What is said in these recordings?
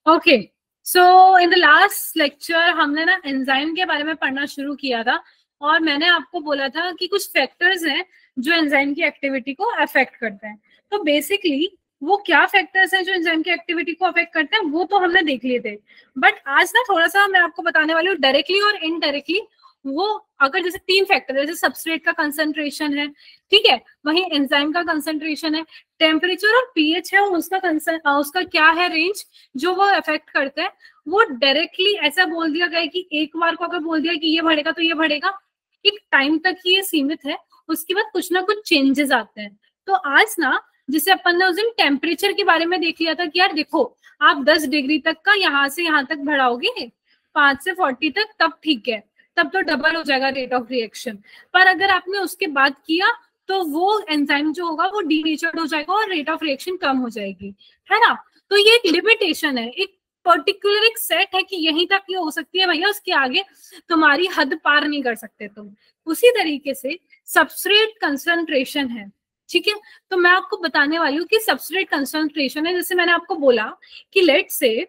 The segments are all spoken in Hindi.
Okay, so in the last lecture हमने ना एंजाइम के बारे में पढ़ना शुरू किया था और मैंने आपको बोला था कि कुछ फैक्टर्स हैं जो एंजाइम की एक्टिविटी को अफेक्ट करते हैं। तो बेसिकली वो क्या फैक्टर्स हैं जो एंजाइम की एक्टिविटी को अफेक्ट करते हैं वो तो हमने देख लिए थे, बट आज ना थोड़ा सा मैं आपको बताने वाली हूँ डायरेक्टली और इनडायरेक्टली। वो अगर जैसे तीन फैक्टर, जैसे सबस्ट्रेट का कंसंट्रेशन है, ठीक है, वहीं एंजाइम का कंसंट्रेशन है, टेम्परेचर और पीएच है उसका क्या है रेंज जो वो अफेक्ट करता है। वो डायरेक्टली ऐसा बोल दिया गया कि एक बार को अगर बोल दिया कि ये बढ़ेगा तो ये बढ़ेगा, एक टाइम तक ही ये सीमित है, उसके बाद कुछ ना कुछ चेंजेस आते हैं। तो आज ना जिसे अपन ने उस दिन टेम्परेचर के बारे में देख लिया था कि यार देखो, आप 10 डिग्री तक का यहाँ से यहाँ तक बढ़ाओगे 5 से 40 तक, तब ठीक है, तब तो डबल हो जाएगा रेट ऑफ रिएक्शन। पर अगर आपने उसके बाद किया तो वो एंजाइम जो होगा वो डीनेचर्ड हो जाएगा और रेट ऑफ रिएक्शन कम हो जाएगी, है ना। तो ये एक लिमिटेशन है, एक पर्टिकुलर एक सेट है कि यहीं तक ये हो सकती है भैया, उसके आगे तुम्हारी हद पार नहीं कर सकते तुम। उसी तरीके से सबस्ट्रेट कंसंट्रेशन है, ठीक है। तो मैं आपको बताने वाली हूँ कि सबस्ट्रेट कंसंट्रेशन है, जैसे मैंने आपको बोला कि लेट से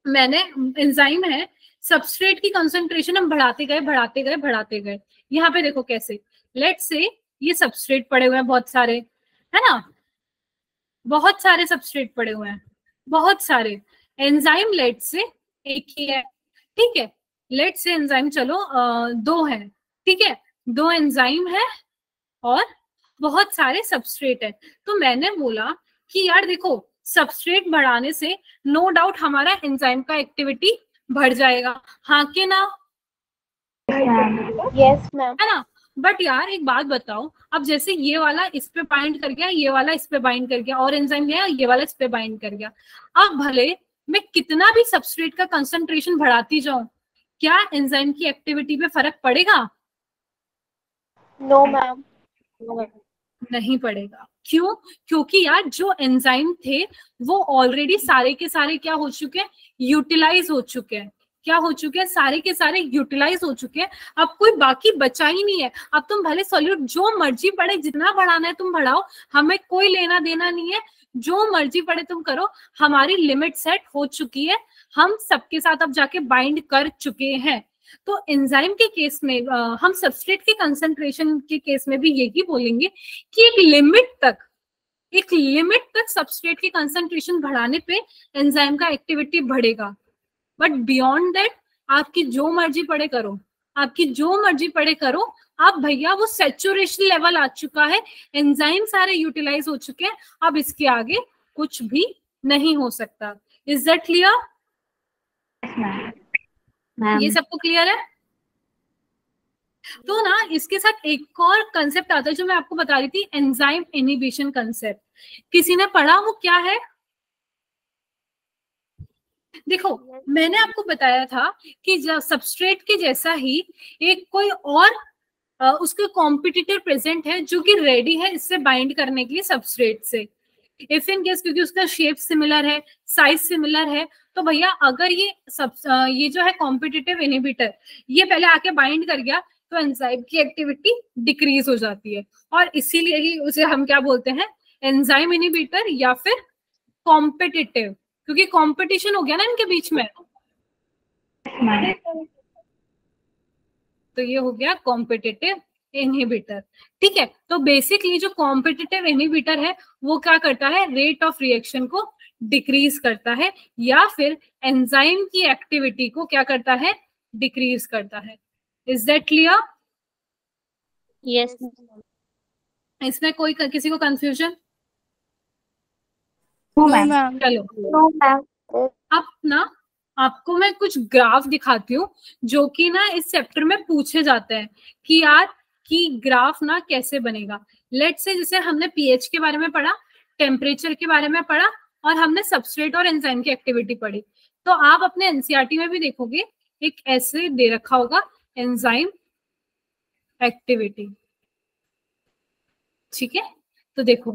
मैंने एंजाइम है, सबस्ट्रेट की कंसंट्रेशन हम बढ़ाते गए बढ़ाते गए बढ़ाते गए। यहाँ पे देखो कैसे, लेट से ये सबस्ट्रेट पड़े हुए हैं बहुत सारे, है ना, बहुत सारे सबस्ट्रेट पड़े हुए हैं, बहुत सारे। एंजाइम लेट से एक ही है, ठीक है, लेट से एंजाइम चलो दो है, ठीक है, दो एंजाइम है और बहुत सारे सबस्ट्रेट है। तो मैंने बोला कि यार देखो, सबस्ट्रेट बढ़ाने से नो डाउट हमारा एंजाइम का एक्टिविटी बढ़ जाएगा, हाँ कि ना? Yes ma'am. है ना। बट यार एक बात बताओ, अब जैसे ये वाला इस पे बाइंड कर गया, ये वाला इस पे बाइंड कर गया, और एंजाइम गया ये वाला इस पे बाइंड कर गया, अब भले मैं कितना भी सबस्ट्रेट का कंसंट्रेशन बढ़ाती जाऊं, क्या एंजाइम की एक्टिविटी पे फर्क पड़ेगा? No ma'am. नहीं पड़ेगा। क्यों? क्योंकि यार जो एंजाइम थे वो ऑलरेडी सारे के सारे क्या हो चुके हैं, यूटिलाइज हो चुके हैं। क्या हो चुके हैं? सारे के सारे यूटिलाइज हो चुके हैं। अब कोई बाकी बचा ही नहीं है। अब तुम भले सॉल्यूट जो मर्जी पड़े, जितना बढ़ाना है तुम बढ़ाओ, हमें कोई लेना देना नहीं है, जो मर्जी पड़े तुम करो, हमारी लिमिट सेट हो चुकी है, हम सबके साथ अब जाके बाइंड कर चुके हैं। तो एंजाइम के केस में हम सबस्ट्रेट के कंसंट्रेशन के केस में भी यही बोलेंगे कि एक लिमिट तक सबस्ट्रेट की कंसंट्रेशन बढ़ाने पे एंजाइम का एक्टिविटी बढ़ेगा, बट बियॉन्ड दैट आपकी जो मर्जी पड़े करो, आपकी जो मर्जी पड़े करो, अब भैया वो सैचुरेशन लेवल आ चुका है, एंजाइम सारे यूटिलाइज हो चुके हैं, अब इसके आगे कुछ भी नहीं हो सकता। Is that clear? ये सबको क्लियर है? तो ना इसके साथ एक और कंसेप्ट आता है जो मैं आपको बता रही थी, एंजाइम इनहिबिशन कंसेप्ट। किसी ने पढ़ा? वो क्या है? देखो, मैंने आपको बताया था कि सबस्ट्रेट के जैसा ही एक कोई और उसके कॉम्पिटिटर प्रेजेंट है जो कि रेडी है इससे बाइंड करने के लिए सबस्ट्रेट से। इफ इन केस क्योंकि उसका शेप सिमिलर है, साइज सिमिलर है, तो भैया अगर ये जो है कॉम्पिटिटिव इनहिबिटर ये पहले आके बाइंड कर गया तो एंजाइम की एक्टिविटी डिक्रीज हो जाती है, और इसीलिए ही उसे हम क्या बोलते हैं, एंजाइम इनहिबिटर या फिर कॉम्पिटिटिव, क्योंकि कंपटीशन हो गया ना इनके बीच में, तो ये हो गया कॉम्पिटिटिव इनहिबिटर। ठीक है, तो बेसिकली जो कॉम्पिटिटिव इनहिबिटर है वो क्या करता है, रेट ऑफ रिएक्शन को डिक्रीज करता है, या फिर एंजाइम की एक्टिविटी को क्या करता है, डिक्रीज करता है। Is that clear? यस। इसमें कोई किसी को कंफ्यूजन? चलो अब ना आपको मैं कुछ ग्राफ दिखाती हूँ जो कि ना इस चैप्टर में पूछे जाते हैं कि यार कि ग्राफ ना कैसे बनेगा। लेट से जैसे हमने पीएच के बारे में पढ़ा, टेम्परेचर के बारे में पढ़ा, और हमने सबस्ट्रेट और एंजाइम की एक्टिविटी पढ़ी, तो आप अपने एनसीईआरटी में भी देखोगे एक ऐसे दे रखा होगा, एंजाइम एक्टिविटी। ठीक है, तो देखो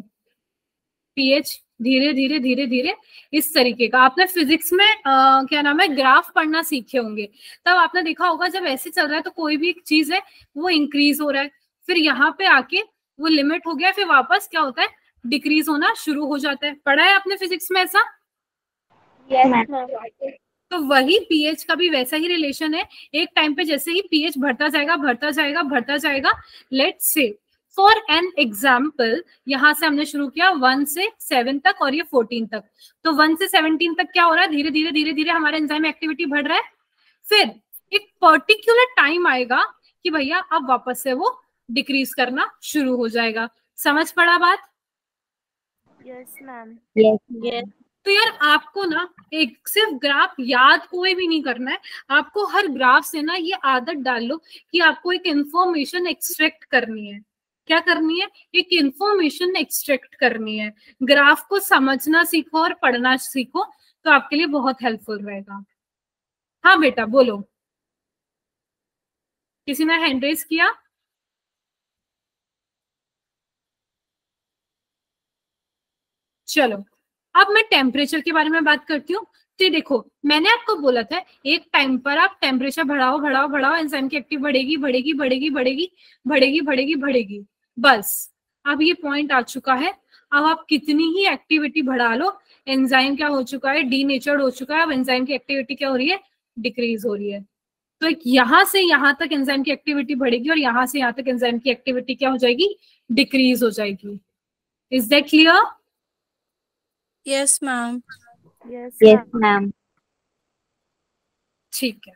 पीएच धीरे धीरे धीरे धीरे इस तरीके का, आपने फिजिक्स में क्या नाम है, ग्राफ पढ़ना सीखे होंगे, तब आपने देखा होगा जब ऐसे चल रहा है तो कोई भी एक चीज है वो इंक्रीज हो रहा है, फिर यहाँ पे आके वो लिमिट हो गया, फिर वापस क्या होता है, डिक्रीज होना शुरू हो जाता है। पढ़ा है आपने फिजिक्स में ऐसा? Yes, ma'am. तो वही पीएच का भी वैसा ही रिलेशन है। एक टाइम पे जैसे ही पीएच बढ़ता जाएगा बढ़ता जाएगा बढ़ता जाएगा, let's say for an example, यहां से हमने शुरू किया 1 से 7 तक और ये 14 तक, तो 1 से 17 तक क्या हो रहा है, धीरे धीरे धीरे धीरे हमारा एंजाइम एक्टिविटी बढ़ रहा है। फिर एक पर्टिकुलर टाइम आएगा कि भैया अब वापस से वो डिक्रीज करना शुरू हो जाएगा। समझ पड़ा बात? Yes, ma'am. Yes. तो यार आपको ना एक सिर्फ ग्राफ याद कोई भी नहीं करना है, आपको हर ग्राफ से ना ये आदत डाल लो कि आपको एक इंफॉर्मेशन एक्सट्रैक्ट करनी है। क्या करनी है? एक इंफॉर्मेशन एक्सट्रैक्ट करनी है। ग्राफ को समझना सीखो और पढ़ना सीखो, तो आपके लिए बहुत हेल्पफुल रहेगा। हाँ बेटा बोलो, किसी ने हैंड रेज किया? चलो अब मैं टेम्परेचर के बारे में बात करती हूँ। तो देखो मैंने आपको बोला था एक टाइम पर आप टेम्परेचर बढ़ाओ बढ़ाओ बढ़ाओ, एंजाइम की एक्टिव बढ़ेगी बढ़ेगी बढ़ेगी बढ़ेगी बढ़ेगी बढ़ेगी बढ़ेगी। बस अब ये पॉइंट आ चुका है। अब आप कितनी ही एक्टिविटी बढ़ा लो, एंजाइम क्या हो चुका है, डीनेचर्ड हो चुका है। अब एंजाइम की एक्टिविटी क्या हो रही है, डिक्रीज हो रही है। तो एक यहाँ से यहाँ तक एंजाइम की एक्टिविटी बढ़ेगी और यहाँ से यहाँ तक एंजाइम की एक्टिविटी क्या हो जाएगी, डिक्रीज हो जाएगी। Is that clear? Yes, ma'am. Yes, Yes, ma'am. ma'am. ठीक है।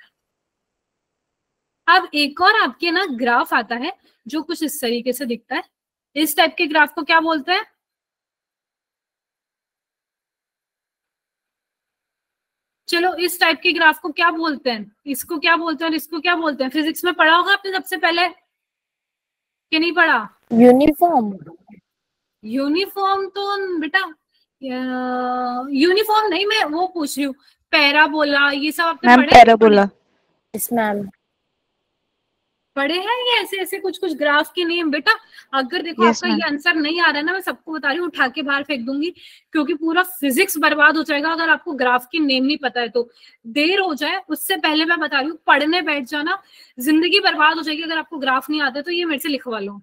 अब एक और आपके ना ग्राफ आता है जो कुछ इस तरीके से दिखता है। इस टाइप के ग्राफ को क्या बोलते हैं? चलो इस टाइप के ग्राफ को क्या बोलते हैं, इसको क्या बोलते हैं और इसको क्या बोलते हैं? फिजिक्स में पढ़ा होगा आपने सबसे पहले कि नहीं पढ़ा? Uniform. यूनिफॉर्म तो बेटा यूनिफॉर्म नहीं, मैं वो पूछ रही हूँ, पैराबोला ये सब आपने Ma'am, पढ़े? parabola. Yes, ma'am. पढ़े हैं ये ऐसे ऐसे कुछ कुछ ग्राफ के नेम बेटा? अगर देखो Yes, आपका ma'am. ये आंसर नहीं आ रहा है ना, मैं सबको बता रही हूँ, उठा के बाहर फेंक दूंगी, क्योंकि पूरा फिजिक्स बर्बाद हो जाएगा अगर आपको ग्राफ की नेम नहीं पता है तो। देर हो जाए उससे पहले मैं बता रही हूँ, पढ़ने बैठ जाना, जिंदगी बर्बाद हो जाएगी। अगर आपको ग्राफ नहीं आता तो ये मेरे से लिखवा लो।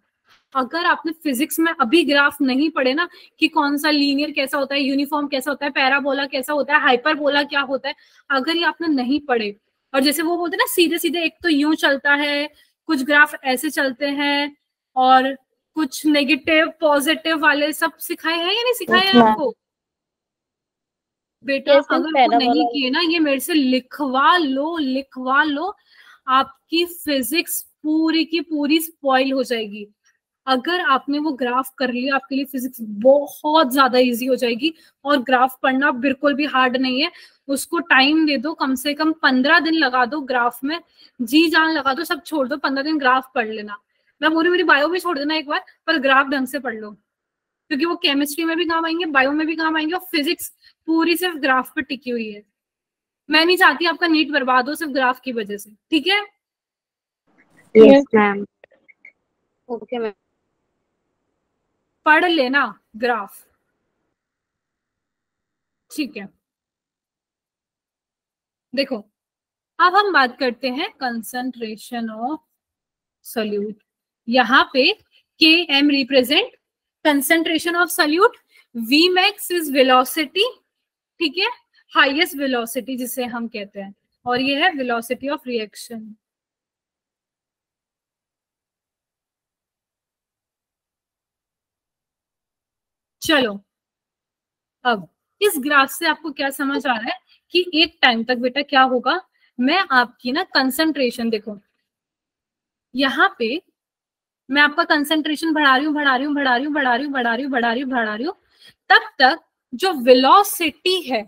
अगर आपने फिजिक्स में अभी ग्राफ नहीं पढ़े ना, कि कौन सा लीनियर कैसा होता है, यूनिफॉर्म कैसा होता है, पैराबोला कैसा होता है, हाइपरबोला क्या होता है, अगर ये आपने नहीं पढ़े, और जैसे वो बोलते हैं ना सीधे सीधे, एक तो यूं चलता है, कुछ ग्राफ ऐसे चलते हैं, और कुछ नेगेटिव पॉजिटिव वाले सब सिखाए हैं या नहीं सिखाए हैं आपको? बेटा Yes, अगर वो नहीं किए ना, ये मेरे से लिखवा लो लिखवा लो, आपकी फिजिक्स पूरी की पूरी स्पॉइल हो जाएगी। अगर आपने वो ग्राफ कर लिया, आपके लिए फिजिक्स बहुत ज्यादा इजी हो जाएगी। और ग्राफ पढ़ना बिल्कुल भी हार्ड नहीं है, उसको टाइम दे दो, कम से कम 15 दिन लगा दो ग्राफ में, जी जान लगा दो, सब छोड़ दो, 15 दिन ग्राफ पढ़ लेना। मैं पूरी मेरी बायो भी छोड़ देना एक बार, पर ग्राफ ढंग से पढ़ लो, क्योंकि वो केमिस्ट्री में भी काम आएंगे, बायो में भी काम आएंगे, और फिजिक्स पूरी सिर्फ ग्राफ पे टिकी हुई है। मैं नहीं चाहती आपका नीट बर्बाद हो सिर्फ ग्राफ की वजह से, ठीक है? Yes, ma'am. Okay, ma'am. पढ़ लेना ग्राफ, ठीक है? देखो अब हम बात करते हैं कंसंट्रेशन ऑफ सोल्यूट। यहाँ पे K M represent concentration of solute, V max is velocity, ठीक है, हाईएस्ट वेलोसिटी जिसे हम कहते हैं, और ये है वेलोसिटी ऑफ रिएक्शन। चलो अब इस ग्राफ से आपको क्या समझ आ रहा है कि एक टाइम तक बेटा क्या होगा, मैं आपकी ना कंसंट्रेशन, देखो यहाँ पे मैं आपका कंसंट्रेशन बढ़ा रही हूँ बढ़ा रही हूँ बढ़ा रही हूँ बढ़ा रही हूँ बढ़ा रही हूँ बढ़ा रही हूँ बढ़ा रही हूँ, तब तक जो वेलोसिटी है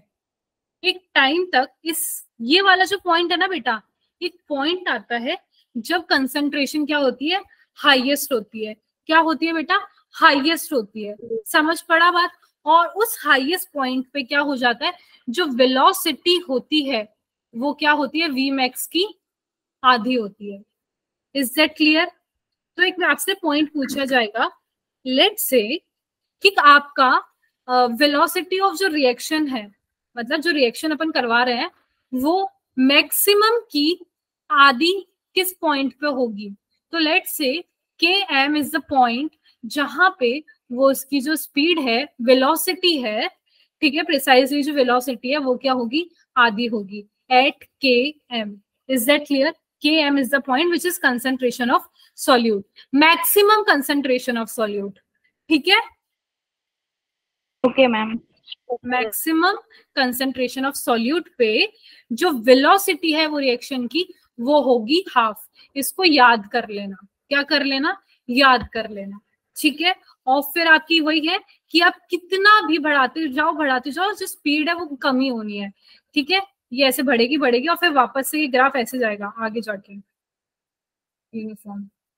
एक टाइम तक, इस ये वाला जो पॉइंट है ना बेटा, एक पॉइंट आता है जब कंसंट्रेशन क्या होती है, हाईएस्ट होती है। क्या होती है बेटा? हाईएस्ट होती है। समझ पड़ा बात? और उस हाईएस्ट पॉइंट पे क्या हो जाता है, जो वेलोसिटी होती है वो क्या होती है, वी मैक्स की आधी होती है। Is that clear? तो एक आपसे पॉइंट पूछा जाएगा, लेट्स से कि आपका वेलोसिटी ऑफ जो रिएक्शन है, मतलब जो रिएक्शन अपन करवा रहे हैं, वो मैक्सिमम की आधी किस पॉइंट पे होगी? तो लेट्स से के एम इज द पॉइंट जहां पे वो उसकी जो स्पीड है, वेलोसिटी है, ठीक है, प्रिसाइजली जो वेलोसिटी है वो क्या होगी, आधी होगी eight km. Is that clear? km is the point which is concentration of solute, maximum concentration of solute. ठीक है, okay ma'am. Maximum concentration of solute पे जो वेलोसिटी है वो रिएक्शन की वो होगी हाफ. इसको याद कर लेना. क्या कर लेना? याद कर लेना. ठीक है, और फिर आपकी वही है कि आप कितना भी बढ़ाते जाओ, जो स्पीड है वो कमी होनी है. ठीक है, ये ऐसे बढ़ेगी और फिर वापस से ये ग्राफ ऐसे जाएगा आगे जाके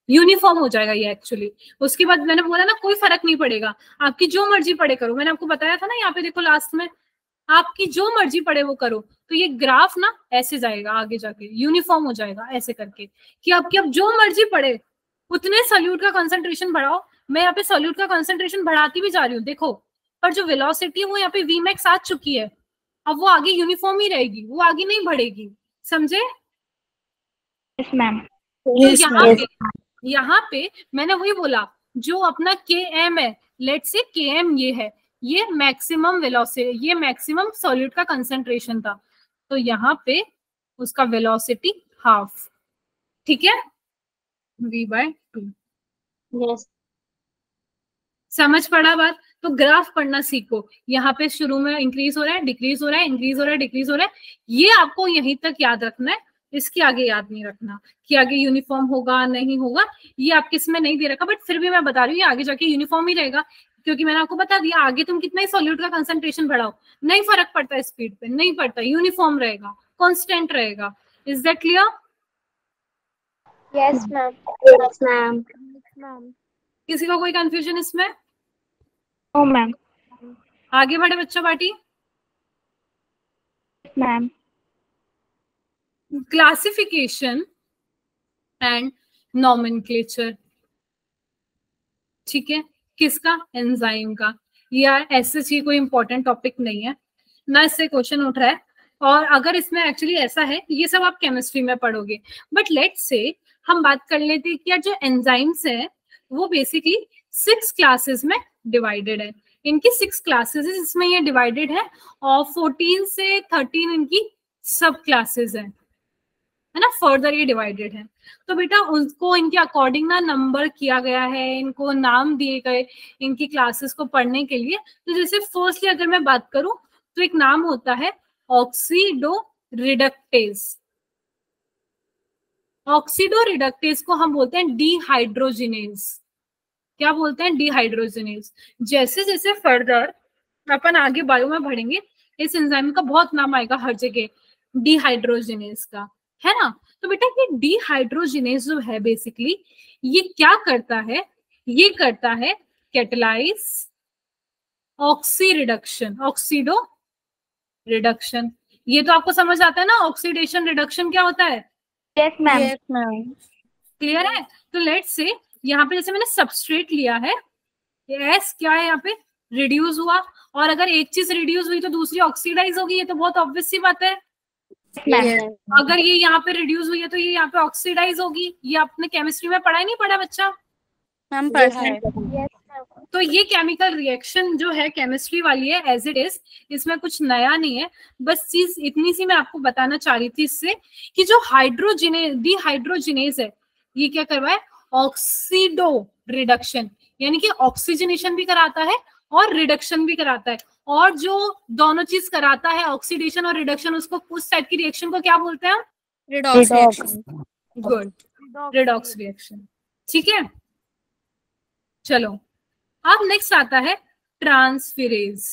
यूनिफॉर्म हो जाएगा ये एक्चुअली. उसके बाद मैंने बोला ना कोई फर्क नहीं पड़ेगा, आपकी जो मर्जी पढ़े करो. मैंने आपको बताया था ना, यहाँ पे देखो लास्ट में, आपकी जो मर्जी पढ़े वो करो. तो ये ग्राफ ना ऐसे जाएगा आगे जाके, यूनिफॉर्म हो जाएगा ऐसे करके कि आपकी अब जो मर्जी पढ़े उतने सॉल्यूट का कंसंट्रेशन बढ़ाओ. मैं यहाँ पे सॉल्यूट का कंसंट्रेशन बढ़ाती भी जा रही हूँ देखो, पर जो वेलोसिटी है वो यहाँ पे Vmax आ चुकी है. अब वो आगे यूनिफॉर्म ही रहेगी, वो आगे नहीं बढ़ेगी. समझे? Yes ma'am. यहाँ पे मैंने वही बोला, जो अपना km है, लेट्स से km ये है, ये मैक्सिमम वेलोसिटी, ये मैक्सिमम सॉल्यूट का कंसंट्रेशन था. तो यहाँ पे उसका वेलोसिटी हाफ. ठीक है, v/2. यस. समझ पड़ा बात? तो ग्राफ पढ़ना सीखो. यहाँ पे शुरू में इंक्रीज हो रहा है, डिक्रीज हो रहा है, इंक्रीज हो रहा है, डिक्रीज हो रहा है. ये आपको यहीं तक याद रखना है, इसके आगे याद नहीं रखना कि आगे यूनिफॉर्म होगा नहीं होगा. ये आपके इसमें नहीं दे रखा, बट फिर भी मैं बता रही हूँ ये आगे जाके यूनिफॉर्म ही रहेगा, क्योंकि मैंने आपको बता दिया आगे तुम कितना ही सॉल्यूट का कंसंट्रेशन बढ़ाओ नहीं फर्क पड़ता, स्पीड पे नहीं पड़ता, यूनिफॉर्म रहेगा, कांस्टेंट रहेगा. Is that clear? Yes, ma'am. Yes ma'am. Yes, ma'am. किसी को कोई कंफ्यूजन इसमें? ओ मैम. आगे बढ़े बच्चा party. Ma'am. Classification and nomenclature. ठीक है, किसका? एंजाइम का. यार ऐसे ही कोई इंपॉर्टेंट टॉपिक नहीं है ना, इससे क्वेश्चन उठ रहा है. और अगर इसमें एक्चुअली ऐसा है, ये सब आप केमिस्ट्री में पढ़ोगे, बट लेट्स से हम बात कर लेते हैं कि यार जो एंजाइम्स है वो बेसिकली 6 क्लासेस में डिवाइडेड है. इनकी 6 क्लासेस है, इसमें ये डिवाइडेड है, और 14 से 13 इनकी सब क्लासेस है ना, फर्दर ये डिवाइडेड है. तो बेटा उनको इनके अकॉर्डिंग ना नंबर किया गया है, इनको नाम दिए गए इनकी क्लासेस को पढ़ने के लिए. तो जैसे फर्स्टली अगर मैं बात करूं तो एक नाम होता है ऑक्सीडो रिडक्टेज. ऑक्सीडो रिडक्टेज को हम बोलते हैं डिहाइड्रोजिनेज. क्या बोलते हैं? डिहाइड्रोजिनेज. जैसे जैसे फर्दर अपन आगे बायो में बढ़ेंगे, इस एंजाइम का बहुत नाम आएगा हर जगह, डिहाइड्रोजिनेज का, है ना. तो बेटा ये डिहाइड्रोजिनेज जो है बेसिकली ये क्या करता है? ये करता है catalyse oxy reduction, oxido reduction. ये तो आपको समझ आता है ना, ऑक्सीडेशन रिडक्शन क्या होता है? Yes ma'am. Yes, ma'am. Clear है? तो लेट्स से यहाँ पे जैसे मैंने सबस्ट्रेट लिया है, एस क्या है यहाँ पे? रिड्यूस हुआ, और अगर एक चीज रिड्यूस हुई तो दूसरी ऑक्सीडाइज होगी. ये तो बहुत ऑब्वियस सी बात है. अगर ये यहाँ पे रिड्यूस हुई है तो ये यहाँ पे ऑक्सीडाइज होगी. ये आपने केमिस्ट्री में पढ़ा ही नहीं पढ़ा बच्चा? मैम पढ़ा है. Yes, ma'am. तो ये केमिकल रिएक्शन जो है केमिस्ट्री वाली है एज इट इज, इसमें कुछ नया नहीं है. बस चीज इतनी सी मैं आपको बताना चाह रही थी इससे कि जो डिहाइड्रोजिनेज है ये क्या करवाए? ऑक्सीडो रिडक्शन, यानी कि ऑक्सीजनेशन भी कराता है और रिडक्शन भी कराता है. और जो दोनों चीज कराता है, ऑक्सीडेशन और रिडक्शन, उसको उस टाइप की रिएक्शन को क्या बोलते हैं? Redox reaction. Good, redox reaction. ठीक है, चलो अब नेक्स्ट आता है ट्रांसफेरेज.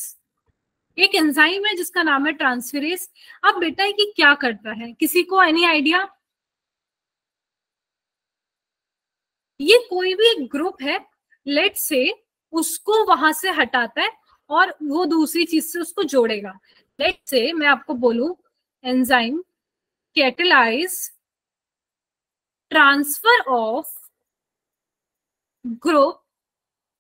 एक एंजाइम है जिसका नाम है ट्रांसफेरेज. अब बेटा ये क्या करता है? किसी को एनी आइडिया? ये कोई भी एक ग्रुप है, लेट से उसको वहां से हटाता है और वो दूसरी चीज से उसको जोड़ेगा. लेट से मैं आपको बोलूं enzyme catalyse transfer of group.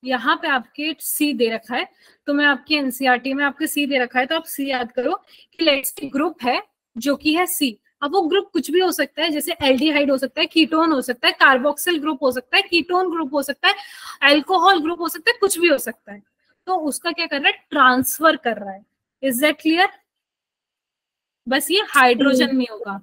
यहाँ पे आपके सी दे रखा है, तो मैं आपकी एनसीईआरटी में आपके सी दे रखा है, तो आप सी याद करो कि लेट्स से ग्रुप है जो कि है सी. अब वो ग्रुप कुछ भी हो सकता है, जैसे एल्डिहाइड हो सकता है, कीटोन हो सकता है, कार्बोक्सिल ग्रुप हो सकता है, कीटोन ग्रुप हो सकता है, अल्कोहल ग्रुप हो सकता है, कुछ भी हो सकता है. तो उसका क्या कर रहा है? ट्रांसफर कर रहा है. Is that clear? बस ये हाइड्रोजन नहीं होगा।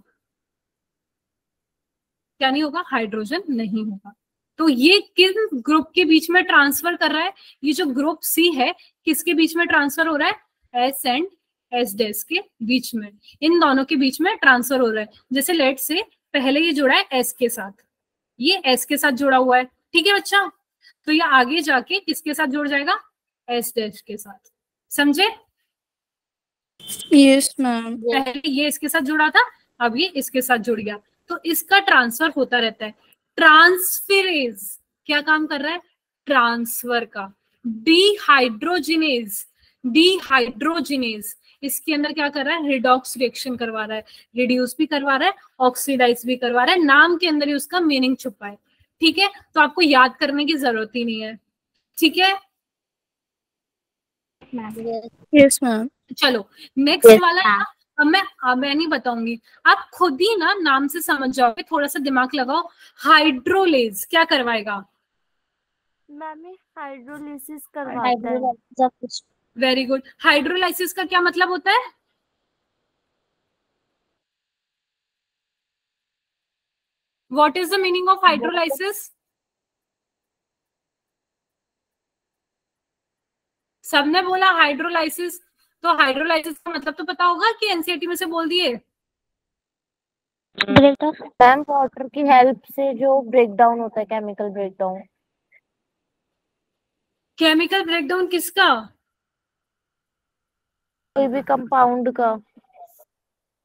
क्या नहीं होगा? हाइड्रोजन नहीं होगा। तो ये किन ग्रुप के बीच में ट्रांसफर कर रहा है? ये जो ग्रुप सी है किसके बीच में ट्रांसफर हो रहा है? एस एंड एस डैश के बीच में, इन दोनों के बीच में ट्रांसफर हो रहा है। जैसे लेट से पहले ये जुड़ा है एस के साथ, ये एस के साथ जुड़ा हुआ है, ठीक है बच्चा? तो ये आगे जाके किसके साथ जुड़ जाएगा? एस डैश के साथ। समझे? Yes ma'am. पहले ये इसके साथ जुड़ा था, अब ये इसके साथ जुड़ गया, तो इसका ट्रांसफर होता रहता है। ट्रांसफेरेज क्या काम कर रहा है? ट्रांसफर का। डिहाइड्रोजिनेज, डिहाइड्रोजिनेज इसके अंदर क्या कर रहा है? रिडॉक्स रिएक्शन करवा रहा है, रिड्यूस भी करवा रहा है, ऑक्सीडाइज भी करवा रहा है। नाम के अंदर ही उसका मीनिंग छुपा है, ठीक है? तो आपको याद करने की जरूरत ही नहीं है, ठीक है? Yes ma'am. चलो नेक्स्ट वाला है ना, अब मैं नहीं बताऊंगी, आप खुद ही ना नाम से समझ जाओगे, थोड़ा सा दिमाग लगाओ। हाइड्रोलेज क्या करवाएगा? मैम ये हाइड्रोलिसिस करवाता है। Very good. हाइड्रोलाइसिस का क्या मतलब होता है? What is the meaning of hydrolysis? सबने बोला हाइड्रोलाइसिस, तो हाइड्रोलाइसिस का मतलब तो पता होगा कि एनसीईआरटी में से बोल दिए। मैम वाटर की हेल्प से जो ब्रेकडाउन होता है, केमिकल ब्रेकडाउन। केमिकल ब्रेकडाउन किसका? कोई भी कंपाउंड का।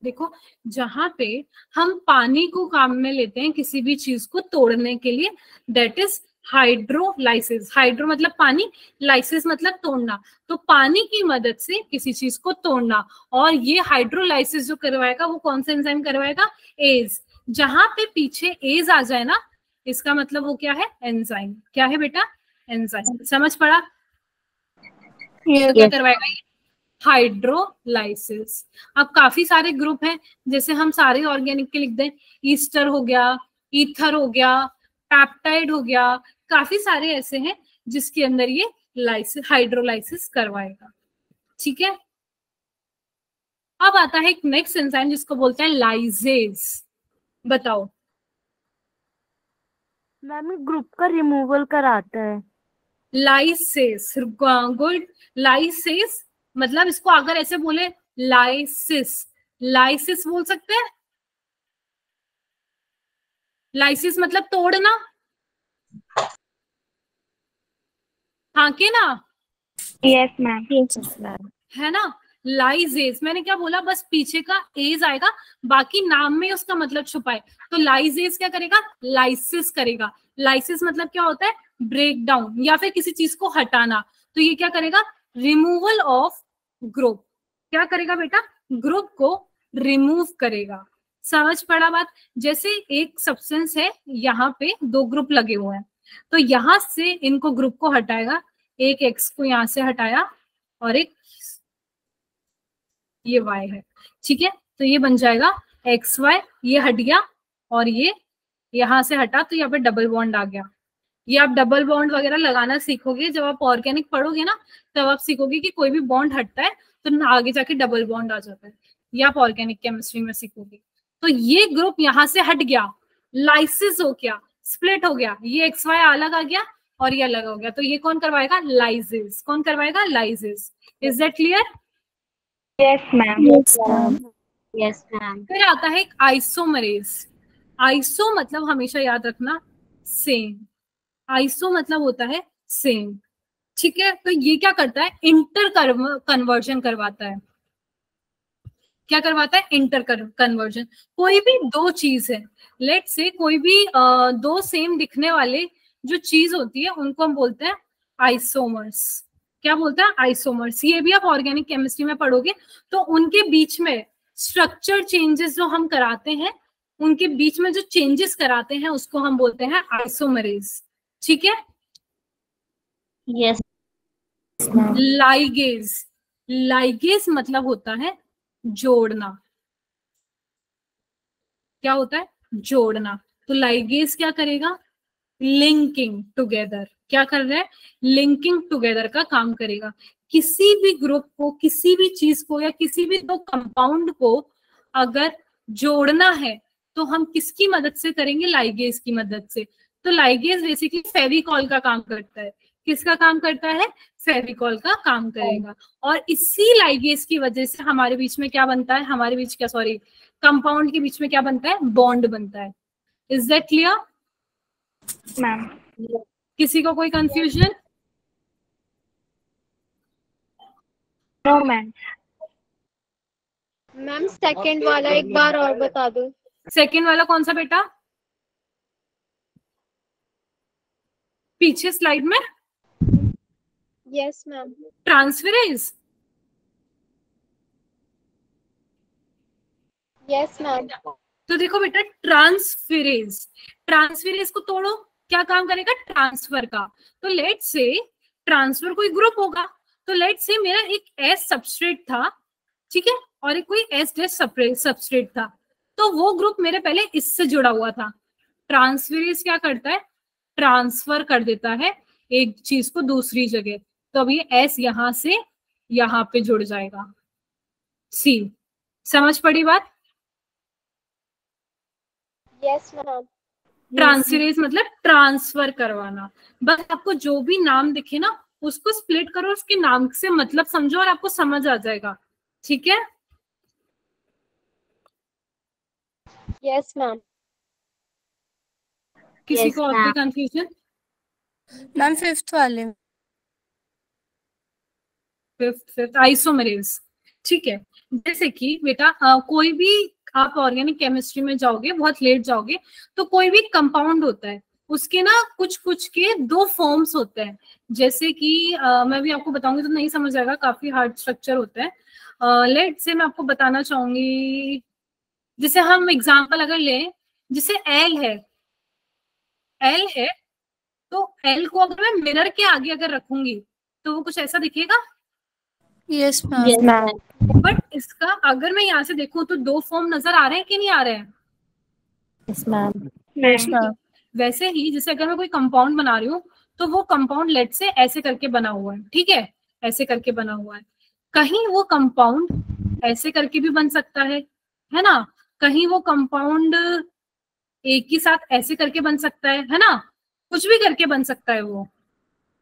देखो, जहां पे हम पानी को काम में लेते हैं किसी भी चीज को तोड़ने के लिए, दैट इज हाइड्रोलाइसिस। हाइड्रो मतलब पानी, लाइसिस मतलब तोड़ना। तो पानी की मदद से किसी चीज को तोड़ना, और ये हाइड्रोलाइसिस जो करवाएगा वो कौन सा एंजाइम करवाएगा? एज। जहां पे पीछे एज आ जाए ना, इसका मतलब वो क्या है? एंजाइम। क्या है बेटा? एंजाइम। समझ पड़ा? तो क्या करवाएगा ये? हाइड्रोलाइसिस। अब काफी सारे ग्रुप हैं, जैसे हम सारे ऑर्गेनिक के लिख दें, ईस्टर हो गया, ईथर हो गया, पेप्टाइड हो गया, काफी सारे ऐसे हैं जिसके अंदर ये लाइसिस, हाइड्रोलाइसिस करवाएगा, ठीक है? अब आता है एक नेक्स्ट एंजाइम जिसको बोलते हैं लाइजेज। बताओ। मैम ग्रुप का रिमूवल कराता है। Lysis, good. लाइसेस मतलब इसको अगर ऐसे बोले लाइसिस, लाइसिस बोल सकते हैं। लाइसिस मतलब तोड़ना, हाँ के ना? Yes ma'am. है ना? लाइजेज, मैंने क्या बोला? बस पीछे का एज आएगा, बाकी नाम में उसका मतलब छुपाए। तो लाइजेज क्या करेगा? लाइसिस करेगा। लाइसिस मतलब क्या होता है? ब्रेक डाउन या फिर किसी चीज को हटाना। तो ये क्या करेगा? Removal of group. क्या करेगा बेटा? ग्रुप को रिमूव करेगा। समझ पड़ा बात? जैसे एक सब्सटेंस है, यहाँ पे दो ग्रुप लगे हुए हैं, तो यहां से इनको ग्रुप को हटाएगा। एक एक्स को यहां से हटाया और एक ये y है, ठीक है? तो ये बन जाएगा एक्स वाई, ये हट गया और ये यहां से हटा, तो यहाँ पे डबल बॉन्ड आ गया। ये आप डबल बॉन्ड वगैरह लगाना सीखोगे जब आप ऑर्गेनिक पढ़ोगे ना, तब आप सीखोगे कि कोई भी बॉन्ड हटता है तो आगे जाके डबल बॉन्ड आ जाता है। ये आप ऑर्गेनिक केमिस्ट्री में सीखोगे। तो ये ग्रुप यहाँ से हट गया, लाइसिस हो गया, स्प्लिट हो गया, ये एक्स वाई अलग आ गया और ये अलग हो गया। तो ये कौन करवाएगा? लाइसिस। कौन करवाएगा? Lysis. Is that clear? Yes ma'am. Yes ma'am. फिर आता है एक आइसोमरेज। आइसो मतलब हमेशा याद रखना सेम। आइसो मतलब होता है सेम, ठीक है? तो ये क्या करता है? इंटर कन्वर्जन करवाता है। क्या करवाता है? Inter conversion. कोई भी दो चीज है, लेट से कोई भी दो सेम दिखने वाले जो चीज होती है उनको हम बोलते हैं आइसोमर्स। क्या बोलते हैं? आइसोमर्स। ये भी आप ऑर्गेनिक केमिस्ट्री में पढ़ोगे। तो उनके बीच में स्ट्रक्चर चेंजेस जो हम कराते हैं, उनके बीच में जो चेंजेस कराते हैं उसको हम बोलते हैं आइसोमरेज, ठीक है? यस। लाइगेज। लाइगेज मतलब होता है जोड़ना। क्या होता है? जोड़ना। तो लाइगेज क्या करेगा? Linking together. क्या कर रहा है? लिंकिंग टुगेदर का काम करेगा। किसी भी ग्रुप को, किसी भी चीज को या किसी भी दो कंपाउंड को अगर जोड़ना है तो हम किसकी मदद से करेंगे? लाइगेज की मदद से। तो लाइगेज बेसिकली फेविकॉल का काम करता है। किसका काम करता है? फेविकॉल का काम करेगा। और इसी लाइगेज की वजह से हमारे बीच में क्या बनता है? हमारे बीच क्या, सॉरी, कंपाउंड के बीच में क्या बनता है? बॉन्ड बनता है। Is that clear ma'am? किसी को कोई confusion? No ma'am. Ma'am second वाला एक बार और बता दो। सेकंड वाला कौन सा बेटा? पीछे स्लाइड में yes ma'am. Transferase. Yes ma'am. तो देखो बेटा, ट्रांसफरेज, ट्रांसफरेज को तोड़ो, क्या काम करेगा? ट्रांसफर का। तो लेट से ट्रांसफर कोई ग्रुप होगा, तो लेट से मेरा एक एस सबस्ट्रेट था, ठीक है, और एक कोई एस डैश सबस्ट्रेट था, तो वो ग्रुप मेरे पहले इससे जुड़ा हुआ था। ट्रांसफरेज क्या करता है? ट्रांसफर कर देता है एक चीज को दूसरी जगह। तो अब ये एस यहां से यहां पे जुड़ जाएगा। सी, समझ पड़ी बात? Yes ma'am. ट्रांसफरेज मतलब ट्रांसफर करवाना। बस आपको जो भी नाम दिखे ना उसको स्प्लिट करो, उसके नाम से मतलब समझो और आपको समझ आ जाएगा। ठीक है? Yes ma'am. किसी Yes, को और ma'am. कोई कंफ्यूजन? मैम फिफ्थ वाले। Fifth isomerase. ठीक है, जैसे कि बेटा कोई भी आप ऑर्गेनिक केमिस्ट्री में जाओगे, बहुत लेट जाओगे, तो कोई भी कंपाउंड होता है उसके ना कुछ कुछ के दो फॉर्म्स होते हैं। जैसे कि मैं भी आपको बताऊंगी तो नहीं समझ आएगा, काफी हार्ड स्ट्रक्चर होता है। लेट से मैं आपको बताना चाहूंगी, जैसे हम एग्जांपल अगर लें, जैसे एल है, एल है, तो एल को अगर मैं मिरर के आगे अगर रखूंगी तो वो कुछ ऐसा दिखेगा। Yes Yes, ma'am. ma'am. But इसका अगर मैं यहाँ से देखूं तो दो फॉर्म नजर आ रहे हैं कि नहीं आ रहे हैं? Yes, ma'am. Yes ma'am. वैसे ही जैसे अगर मैं कोई कंपाउंड बना रही हूँ तो वो कंपाउंड लेट से ऐसे करके बना हुआ है, ठीक है, ऐसे करके बना हुआ है। कहीं वो कंपाउंड ऐसे करके भी बन सकता है ना? कहीं वो कंपाउंड एक ही साथ ऐसे करके बन सकता है ना? कुछ भी करके बन सकता है वो।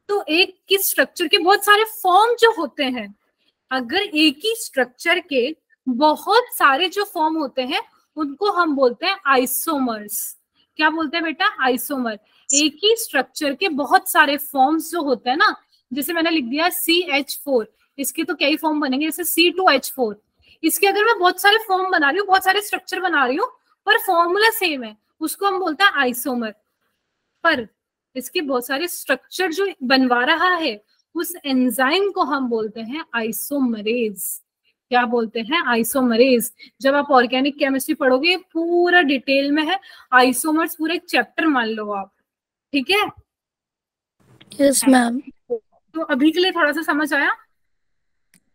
तो एक ही स्ट्रक्चर के बहुत सारे फॉर्म जो होते हैं, अगर एक ही स्ट्रक्चर के बहुत सारे जो फॉर्म होते हैं उनको हम बोलते हैं आइसोमर्स। क्या बोलते हैं बेटा? आइसोमर। एक ही स्ट्रक्चर के बहुत सारे फॉर्म्स जो होते हैं ना, जैसे मैंने लिख दिया CH4, इसके तो कई फॉर्म बनेंगे, जैसे C2H4। इसके अगर मैं बहुत सारे फॉर्म बना रही हूँ, बहुत सारे स्ट्रक्चर बना रही हूँ, पर फॉर्मूला सेम है, उसको हम बोलते हैं आइसोमर। पर इसके बहुत सारे स्ट्रक्चर जो बनवा रहा है उस एंजाइम को हम बोलते हैं आइसोमरेज। क्या बोलते हैं? आइसोमरेज। जब आप ऑर्गेनिक केमिस्ट्री पढ़ोगे पूरा डिटेल में है, आइसोमर्स पूरा एक चैप्टर मान लो आप, ठीक है? Yes ma'am. तो अभी के लिए थोड़ा सा समझ आया?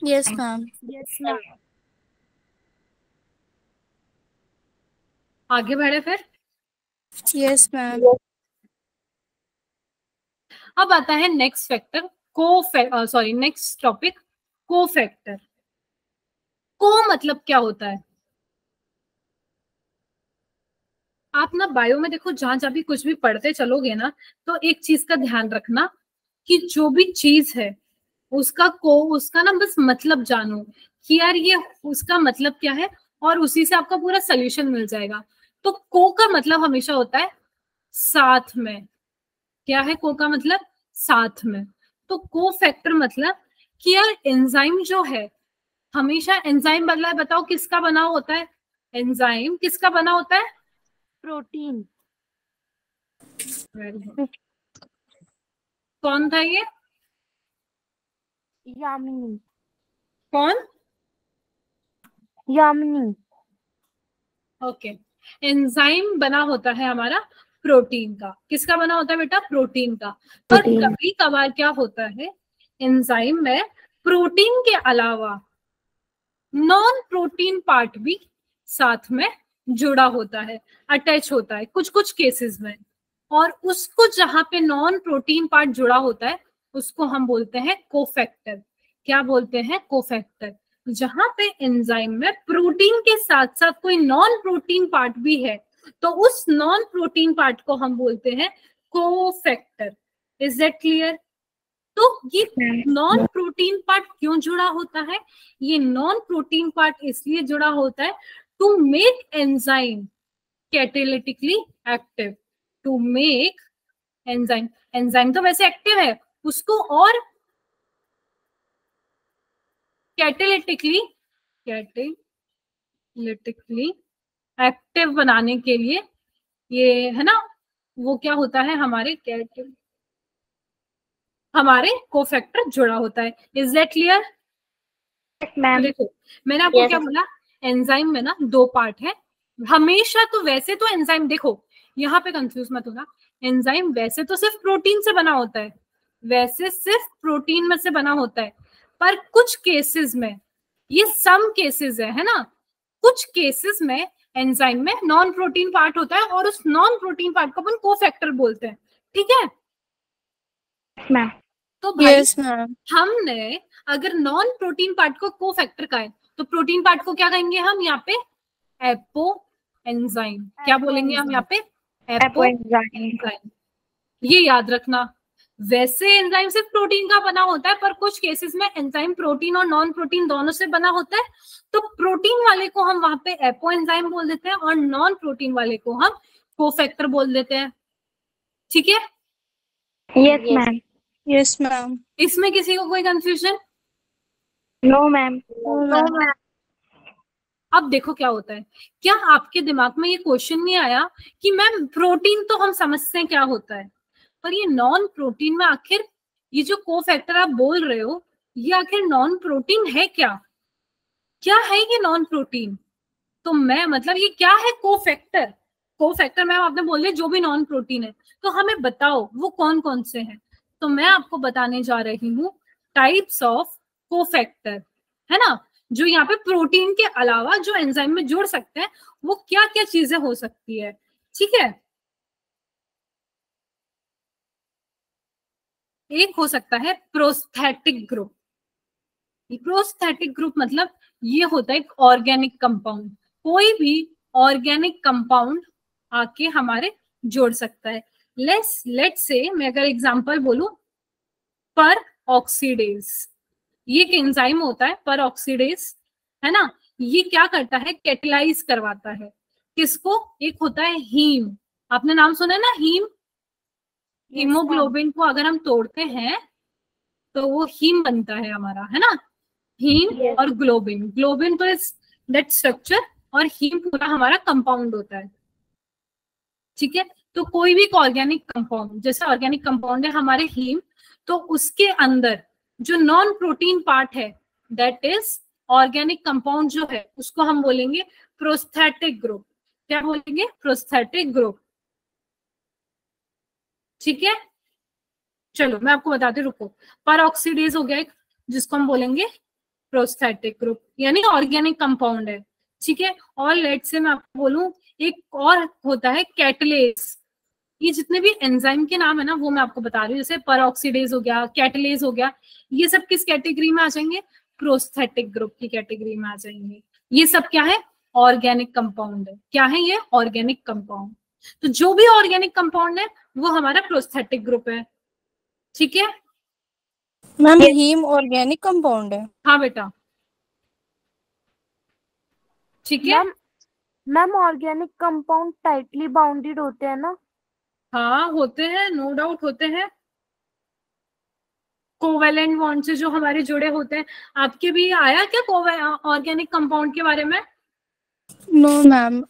Yes ma'am. Yes, ma'am. आगे बढ़े फिर। Yes ma'am. अब आता है नेक्स्ट फैक्टर, नेक्स्ट टॉपिक, को फैक्टर। को मतलब क्या होता है? आप ना बायो में देखो, जहां जहां भी कुछ भी पढ़ते चलोगे ना, तो एक चीज का ध्यान रखना कि जो भी चीज है उसका ना बस मतलब जानो कि यार ये उसका मतलब क्या है, और उसी से आपका पूरा सोल्यूशन मिल जाएगा। तो को का मतलब हमेशा होता है साथ में। क्या है को का मतलब? साथ में। तो को फैक्टर मतलब कि यार एंजाइम जो है, हमेशा एंजाइम बदला है, बताओ किसका बना होता है? एंजाइम किसका बना होता है? Protein. कौन था ये? Yamini. कौन? Yamini. ओके। एंजाइम बना होता है हमारा प्रोटीन का। किसका बना होता है बेटा? प्रोटीन का। पर Protein. कभी कभार क्या होता है, एंजाइम में प्रोटीन के अलावा नॉन प्रोटीन पार्ट भी साथ में जुड़ा होता है, अटैच होता है कुछ कुछ केसेस में। और उसको जहां पे नॉन प्रोटीन पार्ट जुड़ा होता है उसको हम बोलते हैं कोफैक्टर। क्या बोलते हैं? कोफैक्टर। जहां पे एंजाइम में प्रोटीन के साथ साथ कोई नॉन प्रोटीन पार्ट भी है तो उस नॉन प्रोटीन पार्ट को हम बोलते हैं कोफैक्टर। Is that clear? तो ये नॉन प्रोटीन पार्ट क्यों जुड़ा होता है? ये नॉन प्रोटीन पार्ट इसलिए जुड़ा होता है to make enzyme catalytically active. To make enzyme, enzyme तो वैसे एक्टिव है, उसको और कैटालिटिकली एक्टिव बनाने के लिए ये है ना, वो क्या होता है, हमारे कोफैक्टर जुड़ा होता है। Is that clear? मैम। देखो मैंने आपको Yes. क्या बोला, एंजाइम में ना दो पार्ट है हमेशा। तो वैसे तो एंजाइम, देखो यहाँ पे कंफ्यूज मत होना, एंजाइम वैसे तो सिर्फ प्रोटीन से बना होता है, वैसे सिर्फ प्रोटीन में से बना होता है, पर कुछ केसेस में, ये सम केसेस है ना, कुछ केसेस में एंजाइम में नॉन प्रोटीन पार्ट होता है और उस नॉन प्रोटीन पार्ट को अपन कोफैक्टर बोलते हैं। ठीक है? मैम। तो भाई Yes, ma'am. हमने अगर नॉन प्रोटीन पार्ट को कोफैक्टर कहा है तो प्रोटीन पार्ट को क्या कहेंगे हम यहाँ पे? Apo enzyme. क्या बोलेंगे हम यहाँ पे? Apo enzyme. ये याद रखना, वैसे एंजाइम सिर्फ प्रोटीन का बना होता है पर कुछ केसेस में एंजाइम प्रोटीन और नॉन प्रोटीन दोनों से बना होता है। तो प्रोटीन वाले को हम वहां पे एपो एंजाइम बोल देते हैं और नॉन प्रोटीन वाले को हम कोफैक्टर बोल देते हैं। ठीक है? Yes ma'am. Yes, ma'am. इसमें किसी को कोई confusion? No ma'am. No, ma'am. अब देखो क्या होता है, क्या आपके दिमाग में ये क्वेश्चन नहीं आया कि मैम प्रोटीन तो हम समझते हैं क्या होता है, पर ये नॉन प्रोटीन में आखिर ये जो कोफैक्टर आप बोल रहे हो ये आखिर नॉन प्रोटीन है क्या? क्या है ये नॉन प्रोटीन? तो मैं मतलब ये क्या है कोफैक्टर? कोफैक्टर मैम आपने बोले जो भी नॉन प्रोटीन है, तो हमें बताओ वो कौन कौन से हैं। तो मैं आपको बताने जा रही हूँ टाइप्स ऑफ कोफैक्टर, है ना, जो यहाँ पे प्रोटीन के अलावा जो एंजाइम में जुड़ सकते हैं वो क्या क्या चीजें हो सकती है। ठीक है? एक हो सकता है प्रोस्थेटिक ग्रुप। प्रोस्थेटिक ग्रुप मतलब ये होता है एक ऑर्गेनिक कंपाउंड, कोई भी ऑर्गेनिक कंपाउंड आके हमारे जोड़ सकता है। लेट्स से मैं अगर एग्जांपल बोलूं, पर ऑक्सीडेज, ये एक एंजाइम होता है पर ऑक्सीडेज, है ना, ये क्या करता है? कैटलाइज करवाता है किसको? एक होता है हीम, आपने नाम सुना है ना, हीम। हीमोग्लोबिन को अगर हम तोड़ते हैं तो वो हीम बनता है हमारा, है ना, हीम और ग्लोबिन। ग्लोबिन तो इज दैट स्ट्रक्चर और हीम पूरा हमारा कंपाउंड होता है। ठीक है? तो कोई भी ऑर्गेनिक कंपाउंड, जैसे ऑर्गेनिक कंपाउंड है हमारे हीम, तो उसके अंदर जो नॉन प्रोटीन पार्ट है दैट इज ऑर्गेनिक कंपाउंड जो है उसको हम बोलेंगे प्रोस्थेटिक ग्रुप। क्या बोलेंगे? Prosthetic group. ठीक है? चलो मैं आपको बताती हूँ, रुको। पर ऑक्सीडेज हो गया एक, जिसको हम बोलेंगे प्रोस्थेटिक ग्रुप, यानी ऑर्गेनिक कंपाउंड है। ठीक है? और लेट से मैं आपको बोलूं, एक और होता है कैटलेज। ये जितने भी एंजाइम के नाम है ना वो मैं आपको बता रही हूँ, जैसे परऑक्सीडेज हो गया, कैटलेज हो गया, ये सब किस कैटेगरी में आ जाएंगे? प्रोस्थेटिक ग्रुप की कैटेगरी में आ जाएंगे। ये सब क्या है? ऑर्गेनिक कंपाउंड है। क्या है ये? Organic compound. तो जो भी ऑर्गेनिक कंपाउंड है वो हमारा प्रोस्थेटिक ग्रुप है। ठीक है? मैम हीम ऑर्गेनिक कंपाउंड है। हाँ बेटा, ठीक है। Ma'am organic compound tightly bounded होते हैं ना? हाँ होते हैं, नो डाउट होते हैं, कोवेलेंट बॉन्ड से जो हमारे जुड़े होते हैं। आपके भी आया क्या ऑर्गेनिक कंपाउंड के बारे में? No ma'am.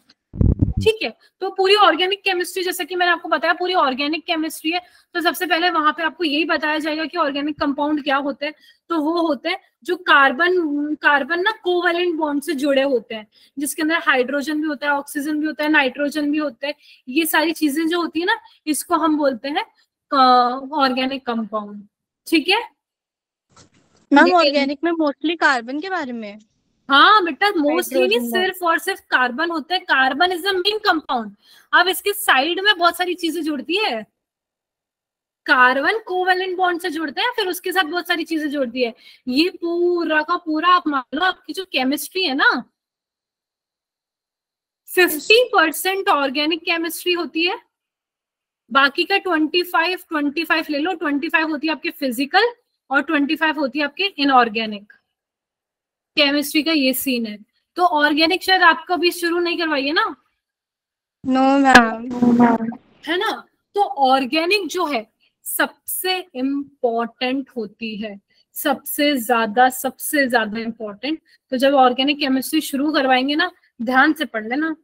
ठीक है, तो पूरी ऑर्गेनिक केमिस्ट्री, जैसे कि मैंने आपको बताया पूरी ऑर्गेनिक केमिस्ट्री है, तो सबसे पहले वहां पे आपको यही बताया जाएगा कि ऑर्गेनिक कंपाउंड क्या होते हैं। तो वो होते हैं जो कार्बन ना कोवेलेंट बॉन्ड से जुड़े होते हैं, जिसके अंदर हाइड्रोजन भी होता है, ऑक्सीजन भी होता है, नाइट्रोजन भी होता है। ये सारी चीजें जो होती है ना, इसको हम बोलते हैं ऑर्गेनिक कंपाउंड। ठीक है? मैम ऑर्गेनिक में मोस्टली कार्बन के बारे में। हाँ बेटा, मोस्टली नहीं, हाइड्रोजन सिर्फ और सिर्फ कार्बन होता है। Carbon is the main compound. अब इसके साइड में बहुत सारी चीजें जुड़ती है। कार्बन कोवेलेंट बॉन्ड से जुड़ते हैं, फिर उसके साथ बहुत सारी चीजें जुड़ती है। ये पूरा का पूरा आप मान लो आपकी जो केमिस्ट्री है ना, 50% ऑर्गेनिक केमिस्ट्री होती है, बाकी का 25 ले लो। 25 होती है आपके फिजिकल और 25 होती है आपके इनऑर्गेनिक। केमिस्ट्री का ये सीन है। तो ऑर्गेनिक शायद आपको अभी शुरू नहीं करवाइए ना, नो मैम। है ना। तो ऑर्गेनिक जो है सबसे इम्पोर्टेंट होती है, सबसे ज्यादा इम्पोर्टेंट। तो जब ऑर्गेनिक केमिस्ट्री शुरू करवाएंगे ना, ध्यान से पढ़ लेना।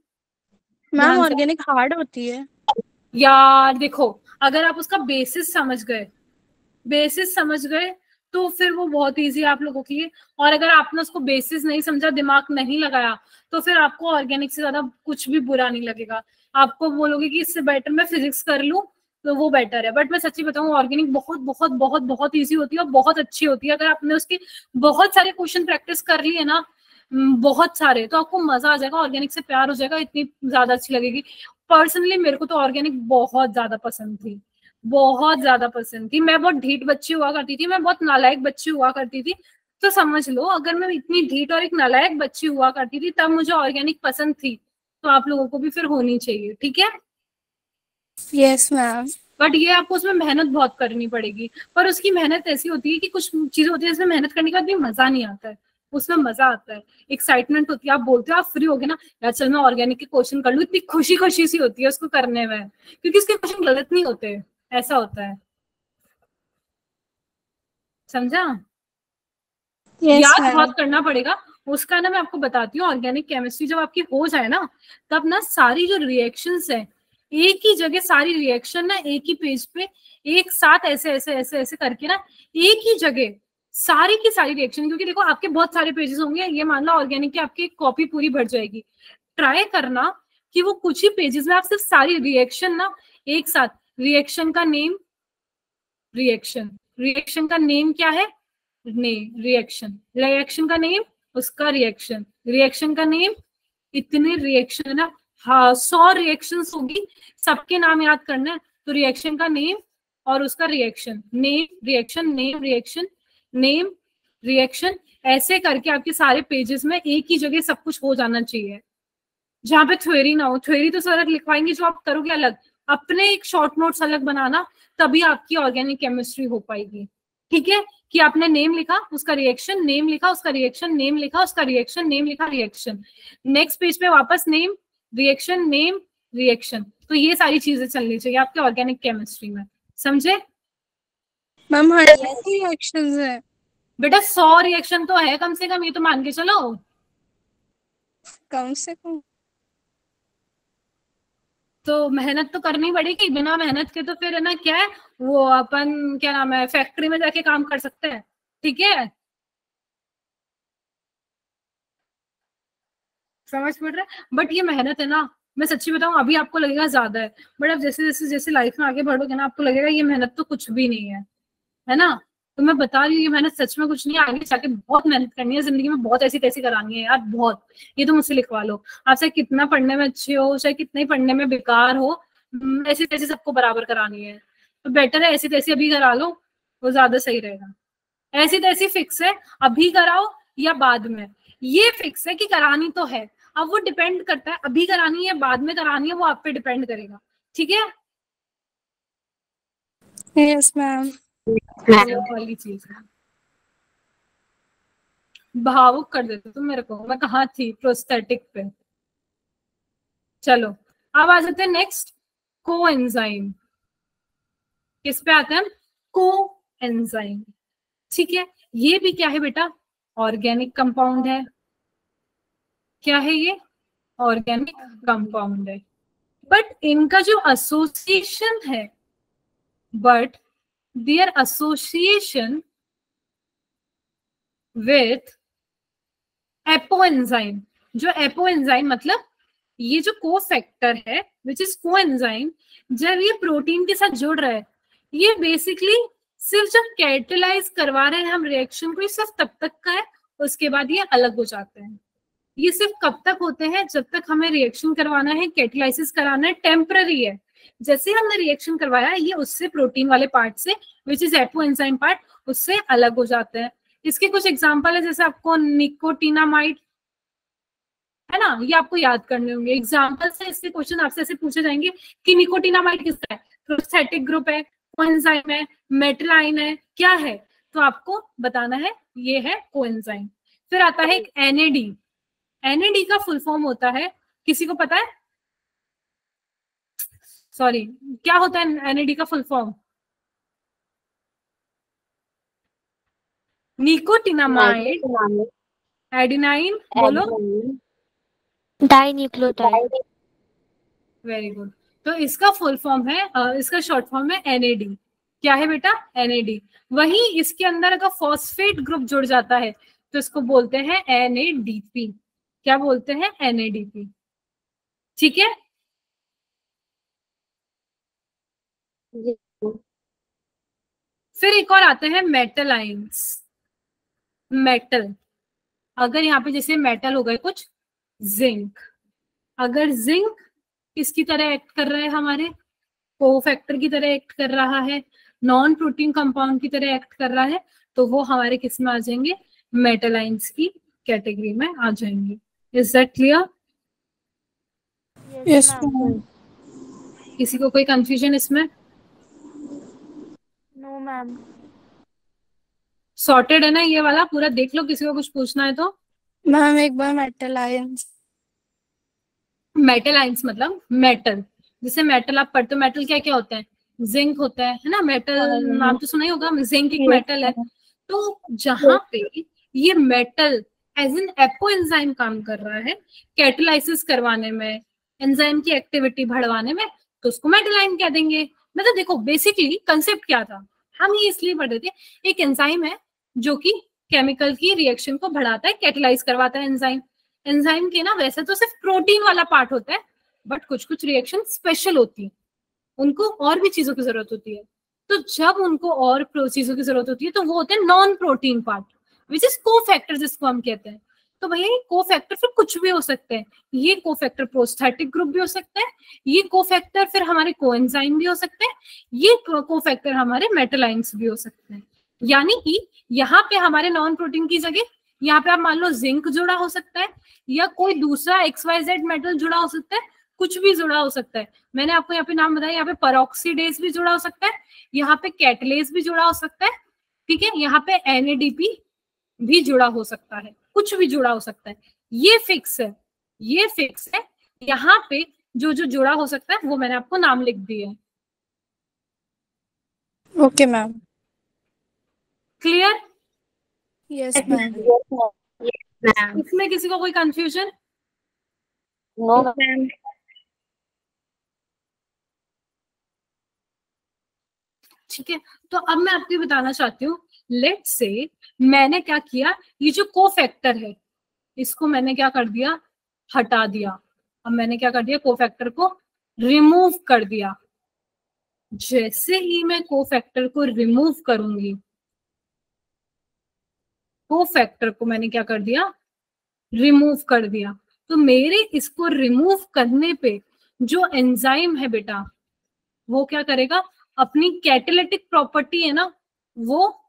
मैम ऑर्गेनिक हार्ड होती है यार देखो, अगर आप उसका बेसिस समझ गए तो फिर वो बहुत इजी है आप लोगों के लिए। और अगर आपने उसको बेसिस नहीं समझा, दिमाग नहीं लगाया, तो फिर आपको ऑर्गेनिक से ज्यादा कुछ भी बुरा नहीं लगेगा। आपको बोलोगे कि इससे बेटर मैं फिजिक्स कर लूं, तो वो बेटर है। बट मैं सच्ची बताऊं, ऑर्गेनिक बहुत बहुत बहुत बहुत इजी होती है और बहुत अच्छी होती है। अगर आपने उसकी बहुत सारे क्वेश्चन प्रैक्टिस कर लिए ना, बहुत सारे, तो आपको मजा आ जाएगा, ऑर्गेनिक से प्यार हो जाएगा, इतनी ज्यादा अच्छी लगेगी। पर्सनली मेरे को तो ऑर्गेनिक बहुत ज्यादा पसंद थी, बहुत ज्यादा पसंद थी। मैं बहुत ढीठ बच्ची हुआ करती थी, मैं बहुत नालायक बच्ची हुआ करती थी। तो समझ लो, अगर मैं इतनी ढीठ और एक नालायक बच्ची हुआ करती थी तब मुझे ऑर्गेनिक पसंद थी, तो आप लोगों को भी फिर होनी चाहिए। ठीक है। Yes ma'am. बट ये आपको उसमें मेहनत बहुत करनी पड़ेगी। पर उसकी मेहनत ऐसी होती है कि कुछ चीजें होती है जिसमें मेहनत करने के बाद भी मजा नहीं आता है, उसमें मजा आता है, एक्साइटमेंट होती है। आप बोलते हो, आप फ्री हो गए ना, यार चल मैं ऑर्गेनिक के क्वेश्चन कर लूं, इतनी खुशी खुशी सी होती है उसको करने में, क्योंकि उसके क्वेश्चन गलत नहीं होते। ऐसा होता है, समझा। यस याद मैम। बहुत करना पड़ेगा उसका ना। मैं आपको बताती हूँ, ऑर्गेनिक केमिस्ट्री जब आपकी हो जाए ना, तब ना सारी जो रिएक्शंस है एक ही जगह, सारी रिएक्शन ना एक ही पेज पे एक साथ ऐसे ऐसे ऐसे ऐसे करके ना, एक ही जगह सारी की सारी रिएक्शन। क्योंकि देखो आपके बहुत सारे पेजेस होंगे, ये मान लो ऑर्गेनिक की आपकी कॉपी पूरी भर जाएगी। ट्राई करना कि वो कुछ ही पेजेस में आप सिर्फ सारी रिएक्शन ना एक साथ, रिएक्शन का नेम, रिएक्शन का नेम क्या है, रिएक्शन का नेम, उसका रिएक्शन का नेम, इतने रिएक्शन है ना। हाँ, 100 रिएक्शंस होगी, सबके नाम याद करना है। तो रिएक्शन का नेम और उसका रिएक्शन, नेम रिएक्शन, ऐसे करके आपके सारे पेजेस में एक ही जगह सब कुछ हो जाना चाहिए, जहां पे थ्योरी ना हो। थ्योरी तो सर लिखवाएंगे, जो आप करोगे अलग, अपने एक शॉर्ट नोट्स अलग बनाना, तभी आपकी ऑर्गेनिक केमिस्ट्री हो पाएगी। ठीक है, कि आपने नेम लिखा, उसका रिएक्शन, नेम लिखा, उसका रिएक्शन, नेम लिखा, उसका रिएक्शन, नेम लिखा, रिएक्शन, नेक्स्ट पेज पे वापस नेम रिएक्शन, नेम रिएक्शन। तो ये सारी चीजें चलनी चाहिए आपके ऑर्गेनिक केमिस्ट्री में, समझे। मैम 100 रिएक्शंस है। बेटा 100 रिएक्शन तो है कम से कम, ये तो मान के चलो। कम से कम। तो मेहनत तो करनी पड़ेगी, बिना मेहनत के तो फिर है ना, क्या है वो, अपन क्या नाम है, फैक्ट्री में जाके काम कर सकते हैं। ठीक है, समझ पड़ रहा है। बट ये मेहनत है ना, मैं सच्ची बताऊं, अभी आपको लगेगा ज्यादा है, बट अब जैसे जैसे जैसे लाइफ में आगे बढ़ोगे ना, आपको लगेगा ये मेहनत तो कुछ भी नहीं है ना। तो मैं बता रही हूँ, ये मेहनत सच में कुछ नहीं है। आगे जाके बहुत मेहनत करनी है, जिंदगी में बहुत ऐसी तैसी करानी है यार, बहुत। ये तो मुझसे लिखवा लो, आप चाहे कितना पढ़ने में अच्छे हो, चाहे कितना ही पढ़ने में बेकार हो, ऐसी तैसी सबको बराबर करानी है। तो बेटर है ऐसी तैसी अभी करा लो, वो ज्यादा सही रहेगा। ऐसी तैसी फिक्स है, अभी कराओ या बाद में, ये फिक्स है कि करानी तो है। अब वो डिपेंड करता है अभी करानी है बाद में करानी है, वो आप पे डिपेंड करेगा। ठीक है, यस मैम। वाली चीज है। भावुक कर देते तुम मेरे को, मैं कहाँ थी प्रोस्थेटिक पे। चलो अब आ जाते हैं नेक्स्ट, कोएंजाइम। किस पे आते हैं, कोएंजाइम। ठीक है, ये भी क्या है बेटा, ऑर्गेनिक कंपाउंड है। क्या है ये, ऑर्गेनिक कंपाउंड है। बट इनका जो एसोसिएशन है, but their association with apoenzyme. जो एपोएंजाइम मतलब ये जो कोफैक्टर है विच इज कोएंजाइम, जब ये प्रोटीन के साथ जुड़ रहा है, ये बेसिकली सिर्फ जब कैटेलाइज करवा रहे हैं हम रिएक्शन को, ये सिर्फ तब तक का है। उसके बाद ये अलग हो जाते हैं। ये सिर्फ कब तक होते हैं? जब तक हमें रिएक्शन करवाना है, कैटेलाइसिस कराना है, टेम्पररी है। जैसे हमने रिएक्शन करवाया, ये उससे प्रोटीन वाले पार्ट से, which is apo enzyme part, उससे अलग हो जाते हैं। इसके कुछ एग्जांपल है, जैसे आपको निकोटिनामाइड है ना, ये आपको याद करने होंगे। एग्जांपल से इसके क्वेश्चन आपसे ऐसे पूछे जाएंगे कि निकोटिनामाइड किसका है, प्रोस्थेटिक ग्रुप है, कोएंजाइम है, मेटलाइन है, क्या है, तो आपको बताना है ये है कोएंजाइम। फिर आता है एक एनएडी। एनएडी का फुल फॉर्म होता है, किसी को पता है? सॉरी, क्या होता है एनएडी का फुल फॉर्म? निकोटिनामाइड एडेनाइन, बोलो। डाइन्यूक्लियोटाइड। Very good. तो इसका फुल फॉर्म है, इसका शॉर्ट फॉर्म है एनएडी। क्या है बेटा? एनएडी। वही इसके अंदर अगर फॉस्फेट ग्रुप जुड़ जाता है तो इसको बोलते हैं एनएडीपी। क्या बोलते हैं? एनएडीपी। ठीक है। फिर एक और आते हैं मेटल आयंस। मेटल, अगर यहाँ पे जैसे मेटल हो गए कुछ, जिंक, अगर जिंक किसकी तरह एक्ट कर रहा है? हमारे कोफैक्टर की तरह एक्ट कर रहा है, नॉन प्रोटीन कंपाउंड की तरह एक्ट कर रहा है, तो वो हमारे किस में आ जाएंगे? मेटल आयंस की कैटेगरी में आ जाएंगे। Is that clear? Yes ma'am. किसी को कोई कंफ्यूजन इसमें? No ma'am. सॉर्टेड है ना ये वाला पूरा? देख लो, किसी को कुछ पूछना है तो। मैम एक बार मेटल आयंस। मेटल आयंस मतलब मेटल, जैसे मेटल आप पढ़ते हो, मेटल क्या क्या होता है? जिंक होता है ना, मेटल नाम तो सुना ही होगा, जिंक एक मेटल है। तो जहां पे ये metal as an apoenzyme काम कर रहा है कैटेलाइसिस करवाने में, एंजाइम की एक्टिविटी बढ़वाने में, तो उसको मेटल आयन कह देंगे। मतलब देखो बेसिकली कंसेप्ट क्या था, हम ये इसलिए पढ़ रहे थे, एक एंजाइम है जो कि केमिकल की रिएक्शन को बढ़ाता है, कैटेलाइज करवाता है एंजाइम। एंजाइम के ना वैसे तो सिर्फ प्रोटीन वाला पार्ट होता है, बट कुछ कुछ रिएक्शन स्पेशल होती है, उनको और भी चीजों की जरूरत होती है। तो जब उनको और चीजों की जरूरत होती है तो वो होते हैं non protein part, which is cofactor जिसको हम कहते हैं। तो भैया ये कोफैक्टर फिर कुछ भी हो सकते हैं। ये कोफैक्टर प्रोस्थेटिक ग्रुप भी हो सकता है, ये कोफैक्टर फिर हमारे कोएंजाइम भी हो सकते हैं, ये कोफैक्टर हमारे मेटल आयंस भी हो सकते हैं। यानी कि यहाँ पे हमारे नॉन प्रोटीन की जगह यहाँ पे आप मान लो जिंक जुड़ा हो सकता है, या कोई दूसरा XYZ मेटल जुड़ा हो सकता है, कुछ भी जुड़ा हो सकता है। मैंने आपको यहाँ पे नाम बताया, यहाँ पे परऑक्सीडेज भी जुड़ा हो सकता है, यहाँ पे कैटलेज भी जुड़ा हो सकता है, ठीक है, यहाँ पे NADP भी जुड़ा हो सकता है, कुछ भी जुड़ा हो सकता है। ये फिक्स है, ये फिक्स है। यहाँ पे जो जो जुड़ा हो सकता है वो मैंने आपको नाम लिख दिए हैं। Okay ma'am. Clear? Yes ma'am. इसमें किसी को कोई कंफ्यूजन? No ma'am. ठीक है, तो अब मैं आपको बताना चाहती हूँ, लेट्स से मैंने क्या किया, ये जो कोफैक्टर है इसको मैंने क्या कर दिया? हटा दिया। अब मैंने क्या कर दिया? कोफैक्टर को रिमूव कर दिया। जैसे ही मैं कोफैक्टर को रिमूव करूंगी, कोफैक्टर को मैंने क्या कर दिया? रिमूव कर दिया। तो मेरे इसको रिमूव करने पे जो एंजाइम है बेटा, वो क्या करेगा? अपनी कैटेलिटिक प्रॉपर्टी है ना, वो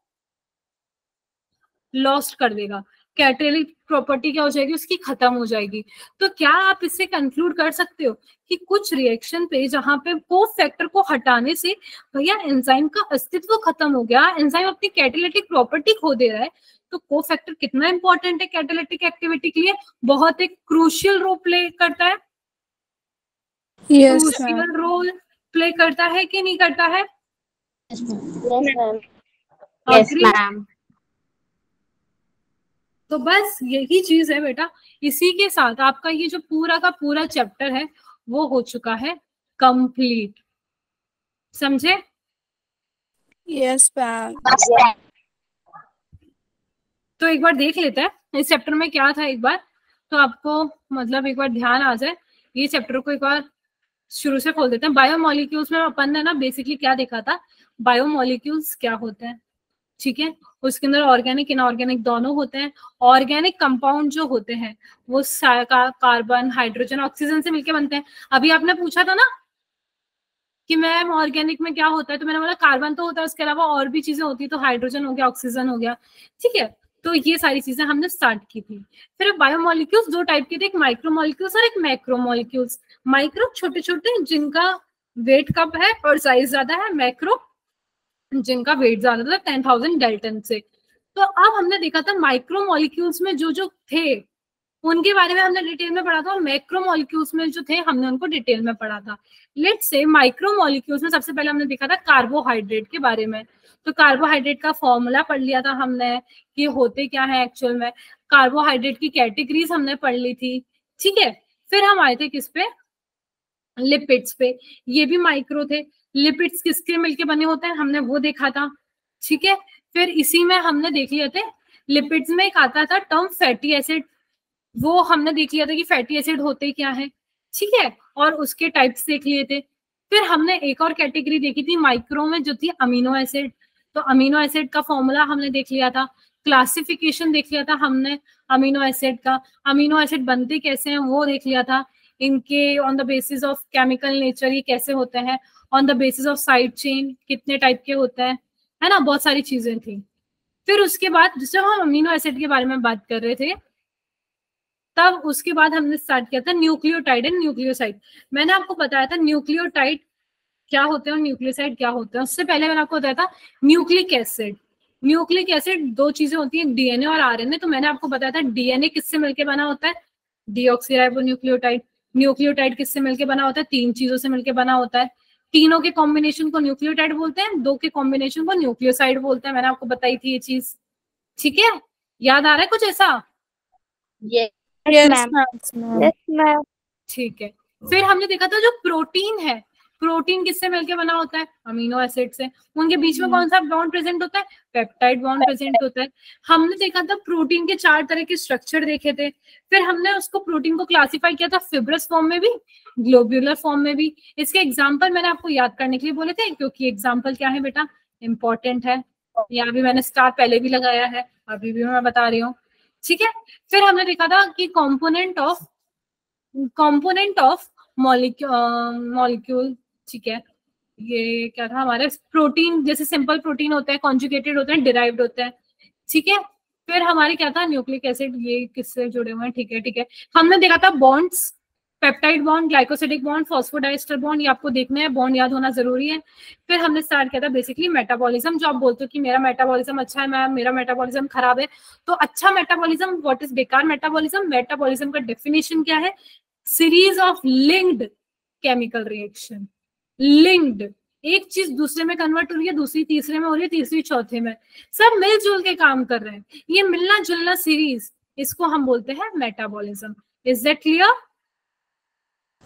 लॉस्ट कर देगा। कैटेलिटिक प्रॉपर्टी क्या हो जाएगी? उसकी खत्म हो जाएगी। तो क्या आप इससे कंक्लूड कर सकते हो कि कुछ रिएक्शन पे जहां पे कोफैक्टर को हटाने से भैया एंजाइम का अस्तित्व खत्म हो गया, एंजाइम अपनी कैटेलिटिक प्रॉपर्टी खो दे रहा है, तो कोफैक्टर कितना इंपॉर्टेंट है कैटेलिटिक एक्टिविटी के लिए? बहुत एक क्रूशियल रोल प्ले करता है। क्रूशियल रोल प्ले करता है कि नहीं करता है? Yes ma'am. Yes ma'am. तो बस यही चीज है बेटा। इसी के साथ आपका ये जो पूरा का पूरा चैप्टर है वो हो चुका है कंप्लीट। समझे? Yes ma'am. तो एक बार देख लेते हैं इस चैप्टर में क्या था, एक बार तो आपको मतलब एक बार ध्यान आ जाए। ये चैप्टर को एक बार शुरू से खोल देते हैं। बायोमोलिक्यूल्स में अपन ने ना बेसिकली क्या देखा था, बायोमोलिक्यूल्स क्या होते हैं। ठीक है। उसके अंदर ऑर्गेनिक इनऑर्गेनिक दोनों होते हैं। ऑर्गेनिक कंपाउंड जो होते हैं वो कार्बन हाइड्रोजन ऑक्सीजन से मिलकर बनते हैं। अभी आपने पूछा था ना कि मैम ऑर्गेनिक में क्या होता है, तो मैंने बोला कार्बन तो होता है, उसके अलावा और भी चीजें होती है, तो हाइड्रोजन हो गया, ऑक्सीजन हो गया, ठीक है। तो ये सारी चीजें हमने स्टार्ट की थी। फिर बायोमोलिक्यूल्स दो टाइप के थे, एक माइक्रोमोलिक्यूल्स और एक मैक्रोमोलिक्यूल्स। माइक्रो छोटे छोटे जिनका वेट कम है और साइज ज्यादा है, मैक्रो जिनका वेट ज्यादा था 10,000 डेल्टन से। तो अब हमने देखा था माइक्रोमोलिक्यूल्स में जो जो थे उनके बारे में हमने डिटेल में पढ़ा था, और मैक्रोमोलिक्यूल्स में जो थे हमने उनको डिटेल में पढ़ा था। लेट्स से माइक्रोमोलिक्यूल्स में सबसे पहले हमने देखा था कार्बोहाइड्रेट के बारे में। तो कार्बोहाइड्रेट का फॉर्मूला पढ़ लिया था हमने कि होते क्या है एक्चुअल में। कार्बोहाइड्रेट की कैटेगरीज हमने पढ़ ली थी, ठीक है। फिर हम आए थे किस पे, लिपिड्स पे। ये भी माइक्रो थे। लिपिड्स किसके मिलके बने होते हैं हमने वो देखा था, ठीक है। फिर इसी में हमने देख लिए थे, लिपिड्स में एक आता था टर्म फैटी एसिड, वो हमने देख लिया था कि फैटी एसिड होते क्या है, ठीक है, और उसके टाइप्स देख लिए थे। फिर हमने एक और कैटेगरी देखी थी माइक्रो में, जो थी अमीनो एसिड। तो अमीनो एसिड का फॉर्मूला हमने देख लिया था, क्लासिफिकेशन देख लिया था हमने अमीनो एसिड का, अमीनो एसिड बनते कैसे हैं वो देख लिया था, इनके on the basis of chemical nature ये कैसे होते हैं, on the basis of side chain कितने टाइप के होते हैं, है ना, बहुत सारी चीजें थी। फिर उसके बाद जब हम अमीनो एसिड के बारे में बात कर रहे थे, तब उसके बाद हमने स्टार्ट किया था न्यूक्लियोटाइड एंड न्यूक्लियोसाइड। मैंने आपको बताया था न्यूक्लियोटाइड क्या होते हैं और न्यूक्लियोसाइड क्या होते हैं। उससे पहले मैंने आपको बताया था न्यूक्लिक एसिड। न्यूक्लिक एसिड दो चीजें होती हैं, डीएनए और आरएनए। तो मैंने आपको बताया था डीएनए किससे मिलकर बना होता है, डीऑक्सीराइबोन्यूक्लियोटाइड। न्यूक्लियोटाइड किससे मिलकर बना होता है, तीन चीजों से मिलकर बना होता है। तीनों के कॉम्बिनेशन को न्यूक्लियोटाइड बोलते हैं, दो के कॉम्बिनेशन को न्यूक्लियोसाइड बोलते हैं। मैंने आपको बताई थी ये चीज, ठीक है। याद आ रहा है कुछ ऐसा? Yes ma'am. Ma'am. Yes ma'am. ठीक है। फिर हमने देखा था जो प्रोटीन है, प्रोटीन किससे मिलके बना होता है, अमीनो एसिड से। उनके बीच में कौन सा बॉन्ड प्रेजेंट होता है, पेप्टाइड बॉन्ड प्रेजेंट होता है। हमने देखा था प्रोटीन के 4 तरह के स्ट्रक्चर देखे थे। फिर हमने उसको प्रोटीन को क्लासिफाई किया था फिब्रस फॉर्म में भी, ग्लोब्यूलर फॉर्म में भी। इसके एग्जाम्पल मैंने आपको याद करने के लिए बोले थे, क्योंकि एग्जाम्पल क्या है बेटा, इंपॉर्टेंट है। यहाँ भी मैंने स्टार पहले भी लगाया है, अभी भी मैं बता रही हूँ, ठीक है। फिर हमने देखा था कि कॉम्पोनेंट ऑफ मॉलिक्यूल, ठीक है। ये क्या था हमारे, प्रोटीन जैसे सिंपल प्रोटीन होता है, कॉन्जुगेटेड होता है, डिराइव्ड होता है, ठीक है। फिर हमारे क्या था, न्यूक्लिक एसिड, ये किससे जुड़े हुए हैं, ठीक है ठीक है। हमने देखा था bonds, peptide bond, glycosidic bond, phosphodiester bond, ये आपको देखना है, बॉन्ड याद होना जरूरी है। फिर हमने स्टार्ट किया था बेसिकली मेटाबॉलिज्म। जो आप बोलते हो कि मेरा मेटाबॉलिज्म अच्छा है मैम, मेरा मेटाबॉलिज्म खराब है, तो अच्छा मेटाबॉलिज्म, व्हाट इज बेकार मेटाबॉलिज्म। मेटाबॉलिज्म का डेफिनेशन क्या है, series of linked chemical reaction. Linked, एक चीज दूसरे में कन्वर्ट हो रही है, दूसरी तीसरे में हो रही है, तीसरी चौथे में, सब मिलजुल के काम कर रहे हैं, ये मिलना जुलना सीरीज, इसको हम बोलते हैं metabolism. Is that clear?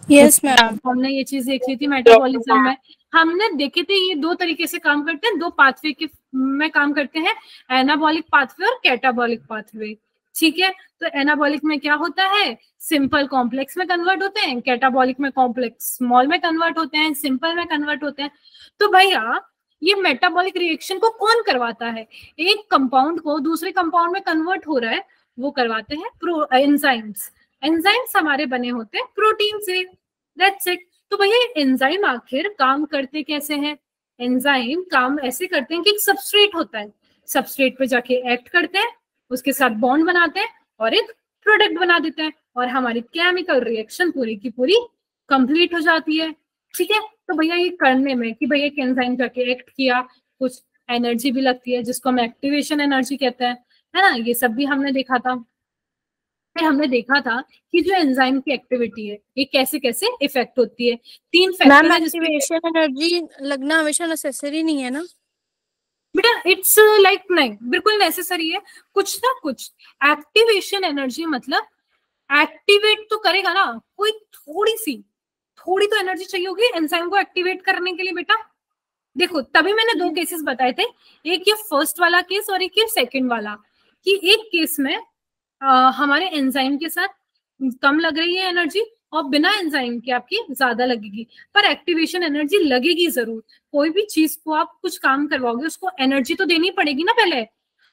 Yes ma'am. हमने ये चीज देख ली थी मेटाबॉलिज्म में। हमने देखे थे ये दो तरीके से काम करते हैं, दो पाथवे के में काम करते हैं, एनाबॉलिक पाथवे और कैटाबॉलिक पाथवे, ठीक है। तो एनाबॉलिक में क्या होता है, सिंपल कॉम्प्लेक्स में कन्वर्ट होते हैं, कैटाबॉलिक में कॉम्प्लेक्स स्मॉल में कन्वर्ट होते हैं, सिंपल में कन्वर्ट होते हैं। तो भैया ये मेटाबॉलिक रिएक्शन को कौन करवाता है, एक कंपाउंड को दूसरे कंपाउंड में कन्वर्ट हो रहा है, वो करवाते हैं एंजाइम्स। एंजाइम्स हमारे बने होते हैं प्रोटीन से, दैट्स इट। तो भैया एंजाइम आखिर काम करते कैसे हैं, एंजाइम काम ऐसे करते हैं कि एक सबस्ट्रेट होता है, सबस्ट्रेट पे जाके एक्ट करते हैं, उसके साथ बॉन्ड बनाते हैं और एक प्रोडक्ट बना देते हैं, और हमारी केमिकल रिएक्शन पूरी की पूरी कंप्लीट हो जाती है, ठीक है। तो भैया ये करने में कि भैया एक एंजाइम जाके एक्ट किया, कुछ एनर्जी भी लगती है, जिसको हम एक्टिवेशन एनर्जी कहते हैं, है ना, ये सब भी हमने देखा था। फिर हमने देखा था कि जो एंजाइम की एक्टिविटी है ये कैसे कैसे इफेक्ट होती है। 3 फैक्टर मैम है जिसमें एक्टिवेशन एनर्जी लगना हमेशा नेसेसरी नहीं है ना बेटा, इट्स लाइक नहीं, बिल्कुल नेसेसरी है, कुछ ना कुछ एक्टिवेशन एनर्जी मतलब एक्टिवेट तो करेगा ना, कोई थोड़ी तो एनर्जी चाहिए होगी एंजाइम को एक्टिवेट करने के लिए बेटा। देखो तभी मैंने 2 केसेस बताए थे, एक ये फर्स्ट वाला केस और एक ये सेकंड वाला, कि एक केस में हमारे एंजाइम के साथ कम लग रही है एनर्जी, और बिना एंजाइम के आपकी ज्यादा लगेगी, पर एक्टिवेशन एनर्जी लगेगी जरूर। कोई भी चीज को आप कुछ काम करवाओगे उसको एनर्जी तो देनी पड़ेगी ना पहले।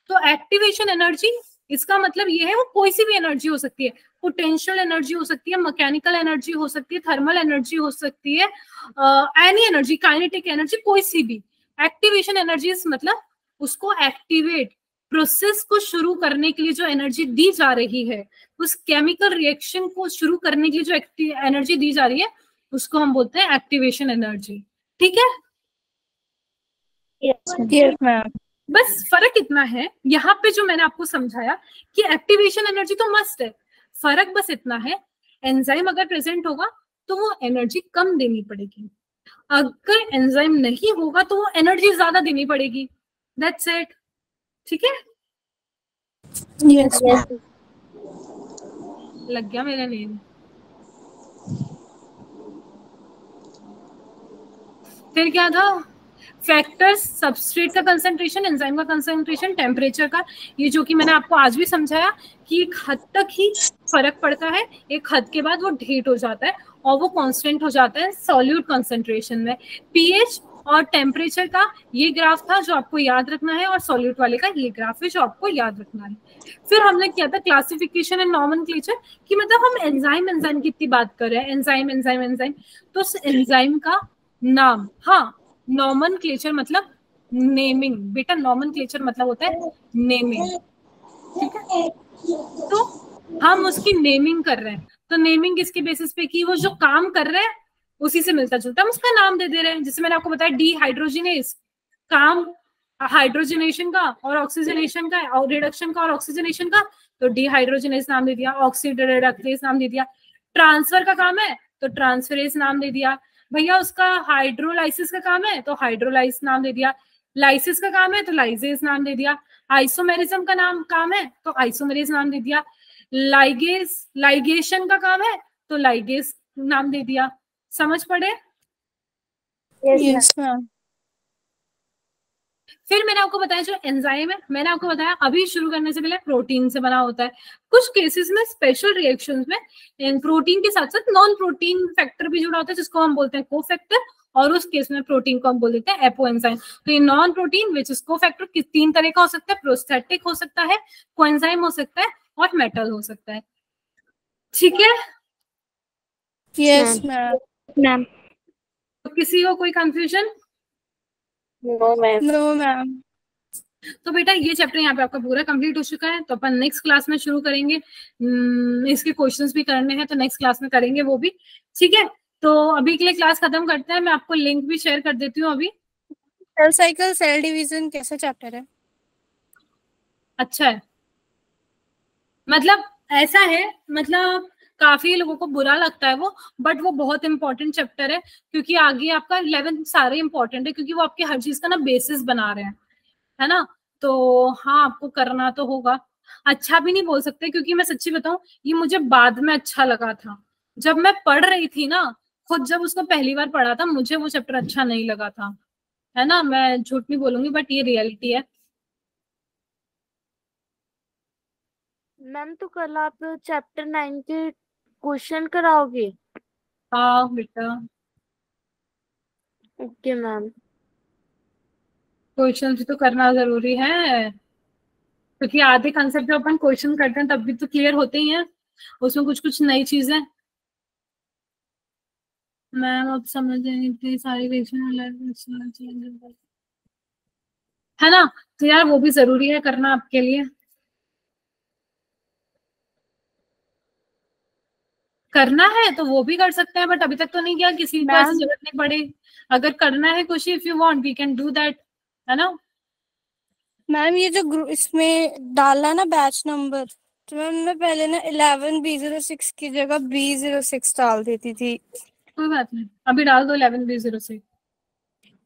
तो एक्टिवेशन एनर्जी इसका मतलब ये है वो कोई सी भी एनर्जी हो सकती है, पोटेंशियल एनर्जी हो सकती है, मैकेनिकल एनर्जी हो सकती है, थर्मल एनर्जी हो सकती है, एनी एनर्जी, काइनेटिक एनर्जी, कोई सी भी। एक्टिवेशन एनर्जी मतलब उसको एक्टिवेट, प्रोसेस को शुरू करने के लिए जो एनर्जी दी जा रही है, उस केमिकल रिएक्शन को शुरू करने के लिए जो एनर्जी दी जा रही है उसको हम बोलते हैं एक्टिवेशन एनर्जी। ठीक है? Yes ma'am. बस फर्क इतना है यहाँ पे जो मैंने आपको समझाया कि एक्टिवेशन एनर्जी तो मस्ट है, फर्क बस इतना है एंजाइम अगर प्रेजेंट होगा तो वो एनर्जी कम देनी पड़ेगी, अगर एंजाइम नहीं होगा तो वो एनर्जी ज्यादा देनी पड़ेगी। That's it. ठीक है? Yes ma'am. लग गया मेरा नेम। फिर क्या था? फैक्टर्स, सबस्ट्रेट का कंसंट्रेशन, एंजाइम का कंसंट्रेशन, टेम्परेचर का, ये जो कि मैंने आपको आज भी समझाया कि एक हद तक ही फर्क पड़ता है, एक हद के बाद वो ढेट हो जाता है और वो कांस्टेंट हो जाता है सॉल्यूट कंसंट्रेशन में। पीएच और टेम्परेचर का ये ग्राफ था जो आपको याद रखना है, और सॉल्यूट वाले का ये ग्राफ है जो आपको याद रखना है। फिर हमने किया था क्लासिफिकेशन एंड नॉमेनक्लेचर, कि मतलब हम एंजाइम की इतनी बात कर रहे हैं, एंजाइम, तो उस एंजाइम का नाम, हाँ, नॉमेनक्लेचर मतलब नेमिंग, बेटा नॉमेनक्लेचर मतलब होता है नेमिंग। ठीक है? तो हम उसकी नेमिंग कर रहे हैं, तो नेमिंग किसके बेसिस पे की? वो जो काम कर रहे हैं उसी से मिलता जुलता हम उसका नाम दे दे रहे हैं। जैसे मैंने आपको बताया डिहाइड्रोजिनेज, काम हाइड्रोजनेशन का और ऑक्सीजनेशन का, और रिडक्शन का और ऑक्सीजनेशन का, तो डिहाइड्रोजिनेज नाम दे दिया, ऑक्सीडोरिडक्टेज नाम दे दिया। ट्रांसफर का काम है तो ट्रांसफरेज नाम दे दिया। भैया उसका हाइड्रोलाइसिस का काम है तो हाइड्रोलाइस नाम दे दिया। लाइसिस का काम है तो लाइजेज नाम दे दिया। आइसोमेरिज्म का काम है तो आइसोमेरेज नाम दे दिया। लाइगेशन का काम है तो लाइगेस नाम दे दिया। समझ पड़े? Yes ma'am. फिर मैंने आपको बताया जो एंजाइम है, मैंने आपको बताया अभी शुरू करने से पहले प्रोटीन से बना होता है। कुछ केसेस में स्पेशल रिएक्शंस में प्रोटीन के साथ साथ नॉन प्रोटीन फैक्टर भी जुड़ा होता है जिसको हम बोलते हैं कोफैक्टर, और उस केस में प्रोटीन को हम बोल देते हैं एपोएंजाइम। तो ये non protein which is cofactor तीन तरह का हो सकता है, प्रोस्थेटिक हो सकता है, कोएंजाइम हो सकता है, और मेटल हो सकता है। ठीक है? Yes ma'am. तो किसी को कोई confusion? No ma'am. No ma'am. तो बेटा ये चैप्टर यहाँ पे आपका पूरा कंप्लीट हो चुका है, तो अपन नेक्स्ट क्लास में शुरू करेंगे। इसके क्वेश्चंस भी करने हैं तो नेक्स्ट क्लास में करेंगे वो भी। ठीक है? तो अभी के लिए क्लास खत्म करते हैं। मैं आपको लिंक भी शेयर कर देती हूँ अभी। सेल साइकिल, सेल डिवीजन कैसा चैप्टर है? अच्छा है, मतलब ऐसा है, मतलब काफी लोगों को बुरा लगता है वो, बट वो बहुत इंपॉर्टेंट चैप्टर है, क्योंकि आगे आपका 11 सारे इंपॉर्टेंट है, क्योंकि वो आपके हर चीज का ना बेसिस बना रहे हैं, है ना। तो हाँ, आपको करना तो होगा। अच्छा भी नहीं बोल सकते, क्योंकि मैं सच्ची बताऊं ये मुझे बाद में अच्छा लगा था। जब मैं पढ़ रही थी ना, खुद जब उसको पहली बार पढ़ा था, मुझे वो चैप्टर अच्छा नहीं लगा था, है ना। मैं झूठ नहीं बोलूंगी, बट ये रियलिटी है। मैम तो कल आप चैप्टर 9 के क्वेश्चन कराओगे? हाँ बेटा, ओके मैम। क्वेश्चन भी तो करना जरूरी है, क्योंकि आधे कंसेप्ट जो अपन क्वेश्चन करते हैं तब भी तो क्लियर होते ही हैं, उसमें कुछ कुछ नई चीजें। मैम अब समझ जाएंगे प्लीज, सारी क्वेश्चन है ना। तो यार वो भी जरूरी है करना आपके लिए। करना है तो वो भी कर सकते हैं, बट अभी तक तो नहीं किया, किसी को ऐसी जरूरत नहीं पड़ी। अगर करना है कुछ, if you want we can do that, है ना। मैम ये जो इसमें डाला ना बैच नंबर, तो मैम मैं पहले ना 11B06 की जगह B06 डाल देती थी। कोई बात नहीं, अभी डाल दो 11B06।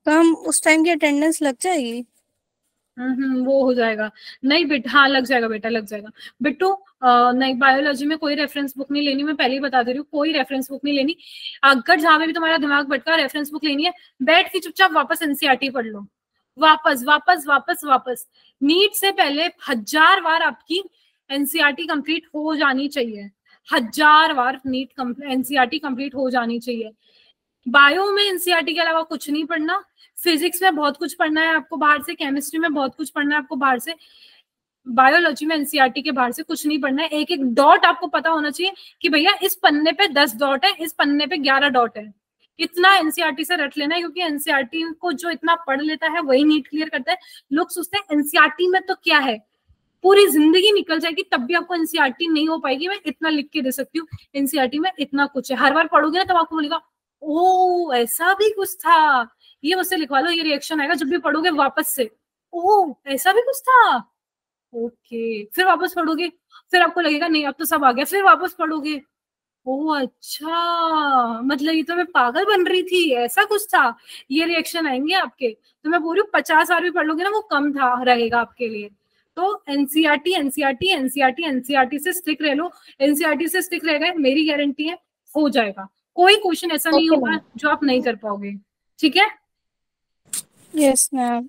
तो हम उस टाइम की अटेंडेंस लग जाएगी? वो हो जाएगा। नहीं बेटा, हाँ लग जाएगा बेटा, लग जाएगा। बिट्टू नहीं, बायोलॉजी में कोई रेफरेंस बुक नहीं लेनी, मैं पहले ही बता दे रही हूँ, कोई रेफरेंस बुक नहीं लेनी। अगर जहां पे भी तुम्हारा दिमाग भटका, रेफरेंस बुक लेनी है, बैठ के चुपचाप वापस एनसीईआरटी पढ़ लो। वापस वापस वापस वापस। नीट से पहले 1000 बार आपकी एनसीईआरटी कंप्लीट हो जानी चाहिए, 1000 बार नीट एनसीईआरटी कंप्लीट हो जानी चाहिए। बायो में एनसीईआरटी के अलावा कुछ नहीं पढ़ना, फिजिक्स में बहुत कुछ पढ़ना है आपको बाहर से, केमिस्ट्री में बहुत कुछ पढ़ना है आपको बाहर से, बायोलॉजी में एनसीईआरटी के बाहर से कुछ नहीं पढ़ना है। एक एक डॉट आपको पता होना चाहिए कि भैया इस पन्ने पे 10 डॉट है, इस पन्ने पे 11 डॉट है। इतना एनसीईआरटी से रट लेना है, क्योंकि एनसीईआरटी को जो इतना पढ़ लेता है वही नीट क्लियर करता है। लोग सोचते हैं एनसीईआरटी में तो क्या है, पूरी जिंदगी निकल जाएगी तब भी आपको एनसीईआरटी नहीं हो पाएगी। मैं इतना लिख के दे सकती हूँ, एनसीईआरटी में इतना कुछ है। हर बार पढ़ोगे ना तब आपको बोलेगा ओ ऐसा भी कुछ था, ये मुझसे लिखवा लो, ये रिएक्शन आएगा जब भी पढ़ोगे वापस से, ओ ऐसा भी कुछ था, ओके। फिर वापस पढ़ोगे, फिर आपको लगेगा नहीं अब तो सब आ गया, फिर वापस पढ़ोगे, ओ अच्छा मतलब ये तो मैं पागल बन रही थी, ऐसा कुछ था, ये रिएक्शन आएंगे आपके। तो मैं बोल रही हूँ 50 बार भी पढ़ लोगे ना वो कम था रहेगा आपके लिए। तो एनसीईआरटी एनसीईआरटी एनसीईआरटी एनसीईआरटी से स्टिक रह लो, एनसीईआरटी से स्टिक रह गए मेरी गारंटी है हो जाएगा। कोई क्वेश्चन ऐसा नहीं होगा जो आप नहीं कर पाओगे, ठीक है? Yes ma'am.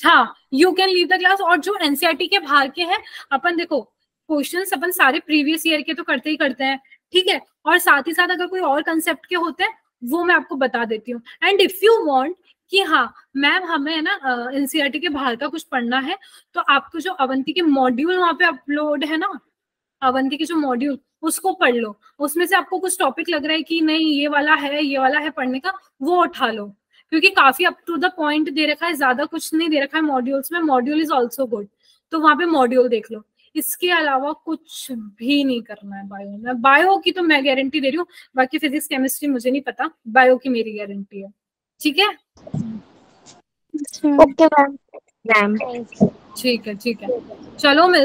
हाँ, you can leave the class. और जो एनसीईआरटी के बाहर के हैं, अपन देखो क्वेश्चंस अपन सारे प्रीवियस ईयर के तो करते ही करते हैं, ठीक है? और साथ ही साथ अगर कोई और कंसेप्ट के होते हैं वो मैं आपको बता देती हूँ। एंड इफ यू वांट कि हाँ मैम हमें ना एनसीईआरटी के बाहर का कुछ पढ़ना है, तो आपको जो अवंती के मॉड्यूल वहाँ पे अपलोड है ना, अवंती के जो मॉड्यूल उसको पढ़ लो। उसमें से आपको कुछ टॉपिक लग रहा है कि नहीं ये वाला है पढ़ने का, वो उठा लो, क्योंकि काफी अप टू द पॉइंट दे रखा है, ज्यादा कुछ नहीं दे रखा है मॉड्यूल्स में। मॉड्यूल इज ऑल्सो गुड, तो वहां पे मॉड्यूल देख लो। इसके अलावा कुछ भी नहीं करना है बायो में। बायो की तो मैं गारंटी दे रही हूँ, बाकी फिजिक्स केमिस्ट्री मुझे नहीं पता, बायो की मेरी गारंटी है, ठीक है? Okay ma'am. ठीक है चलो मिल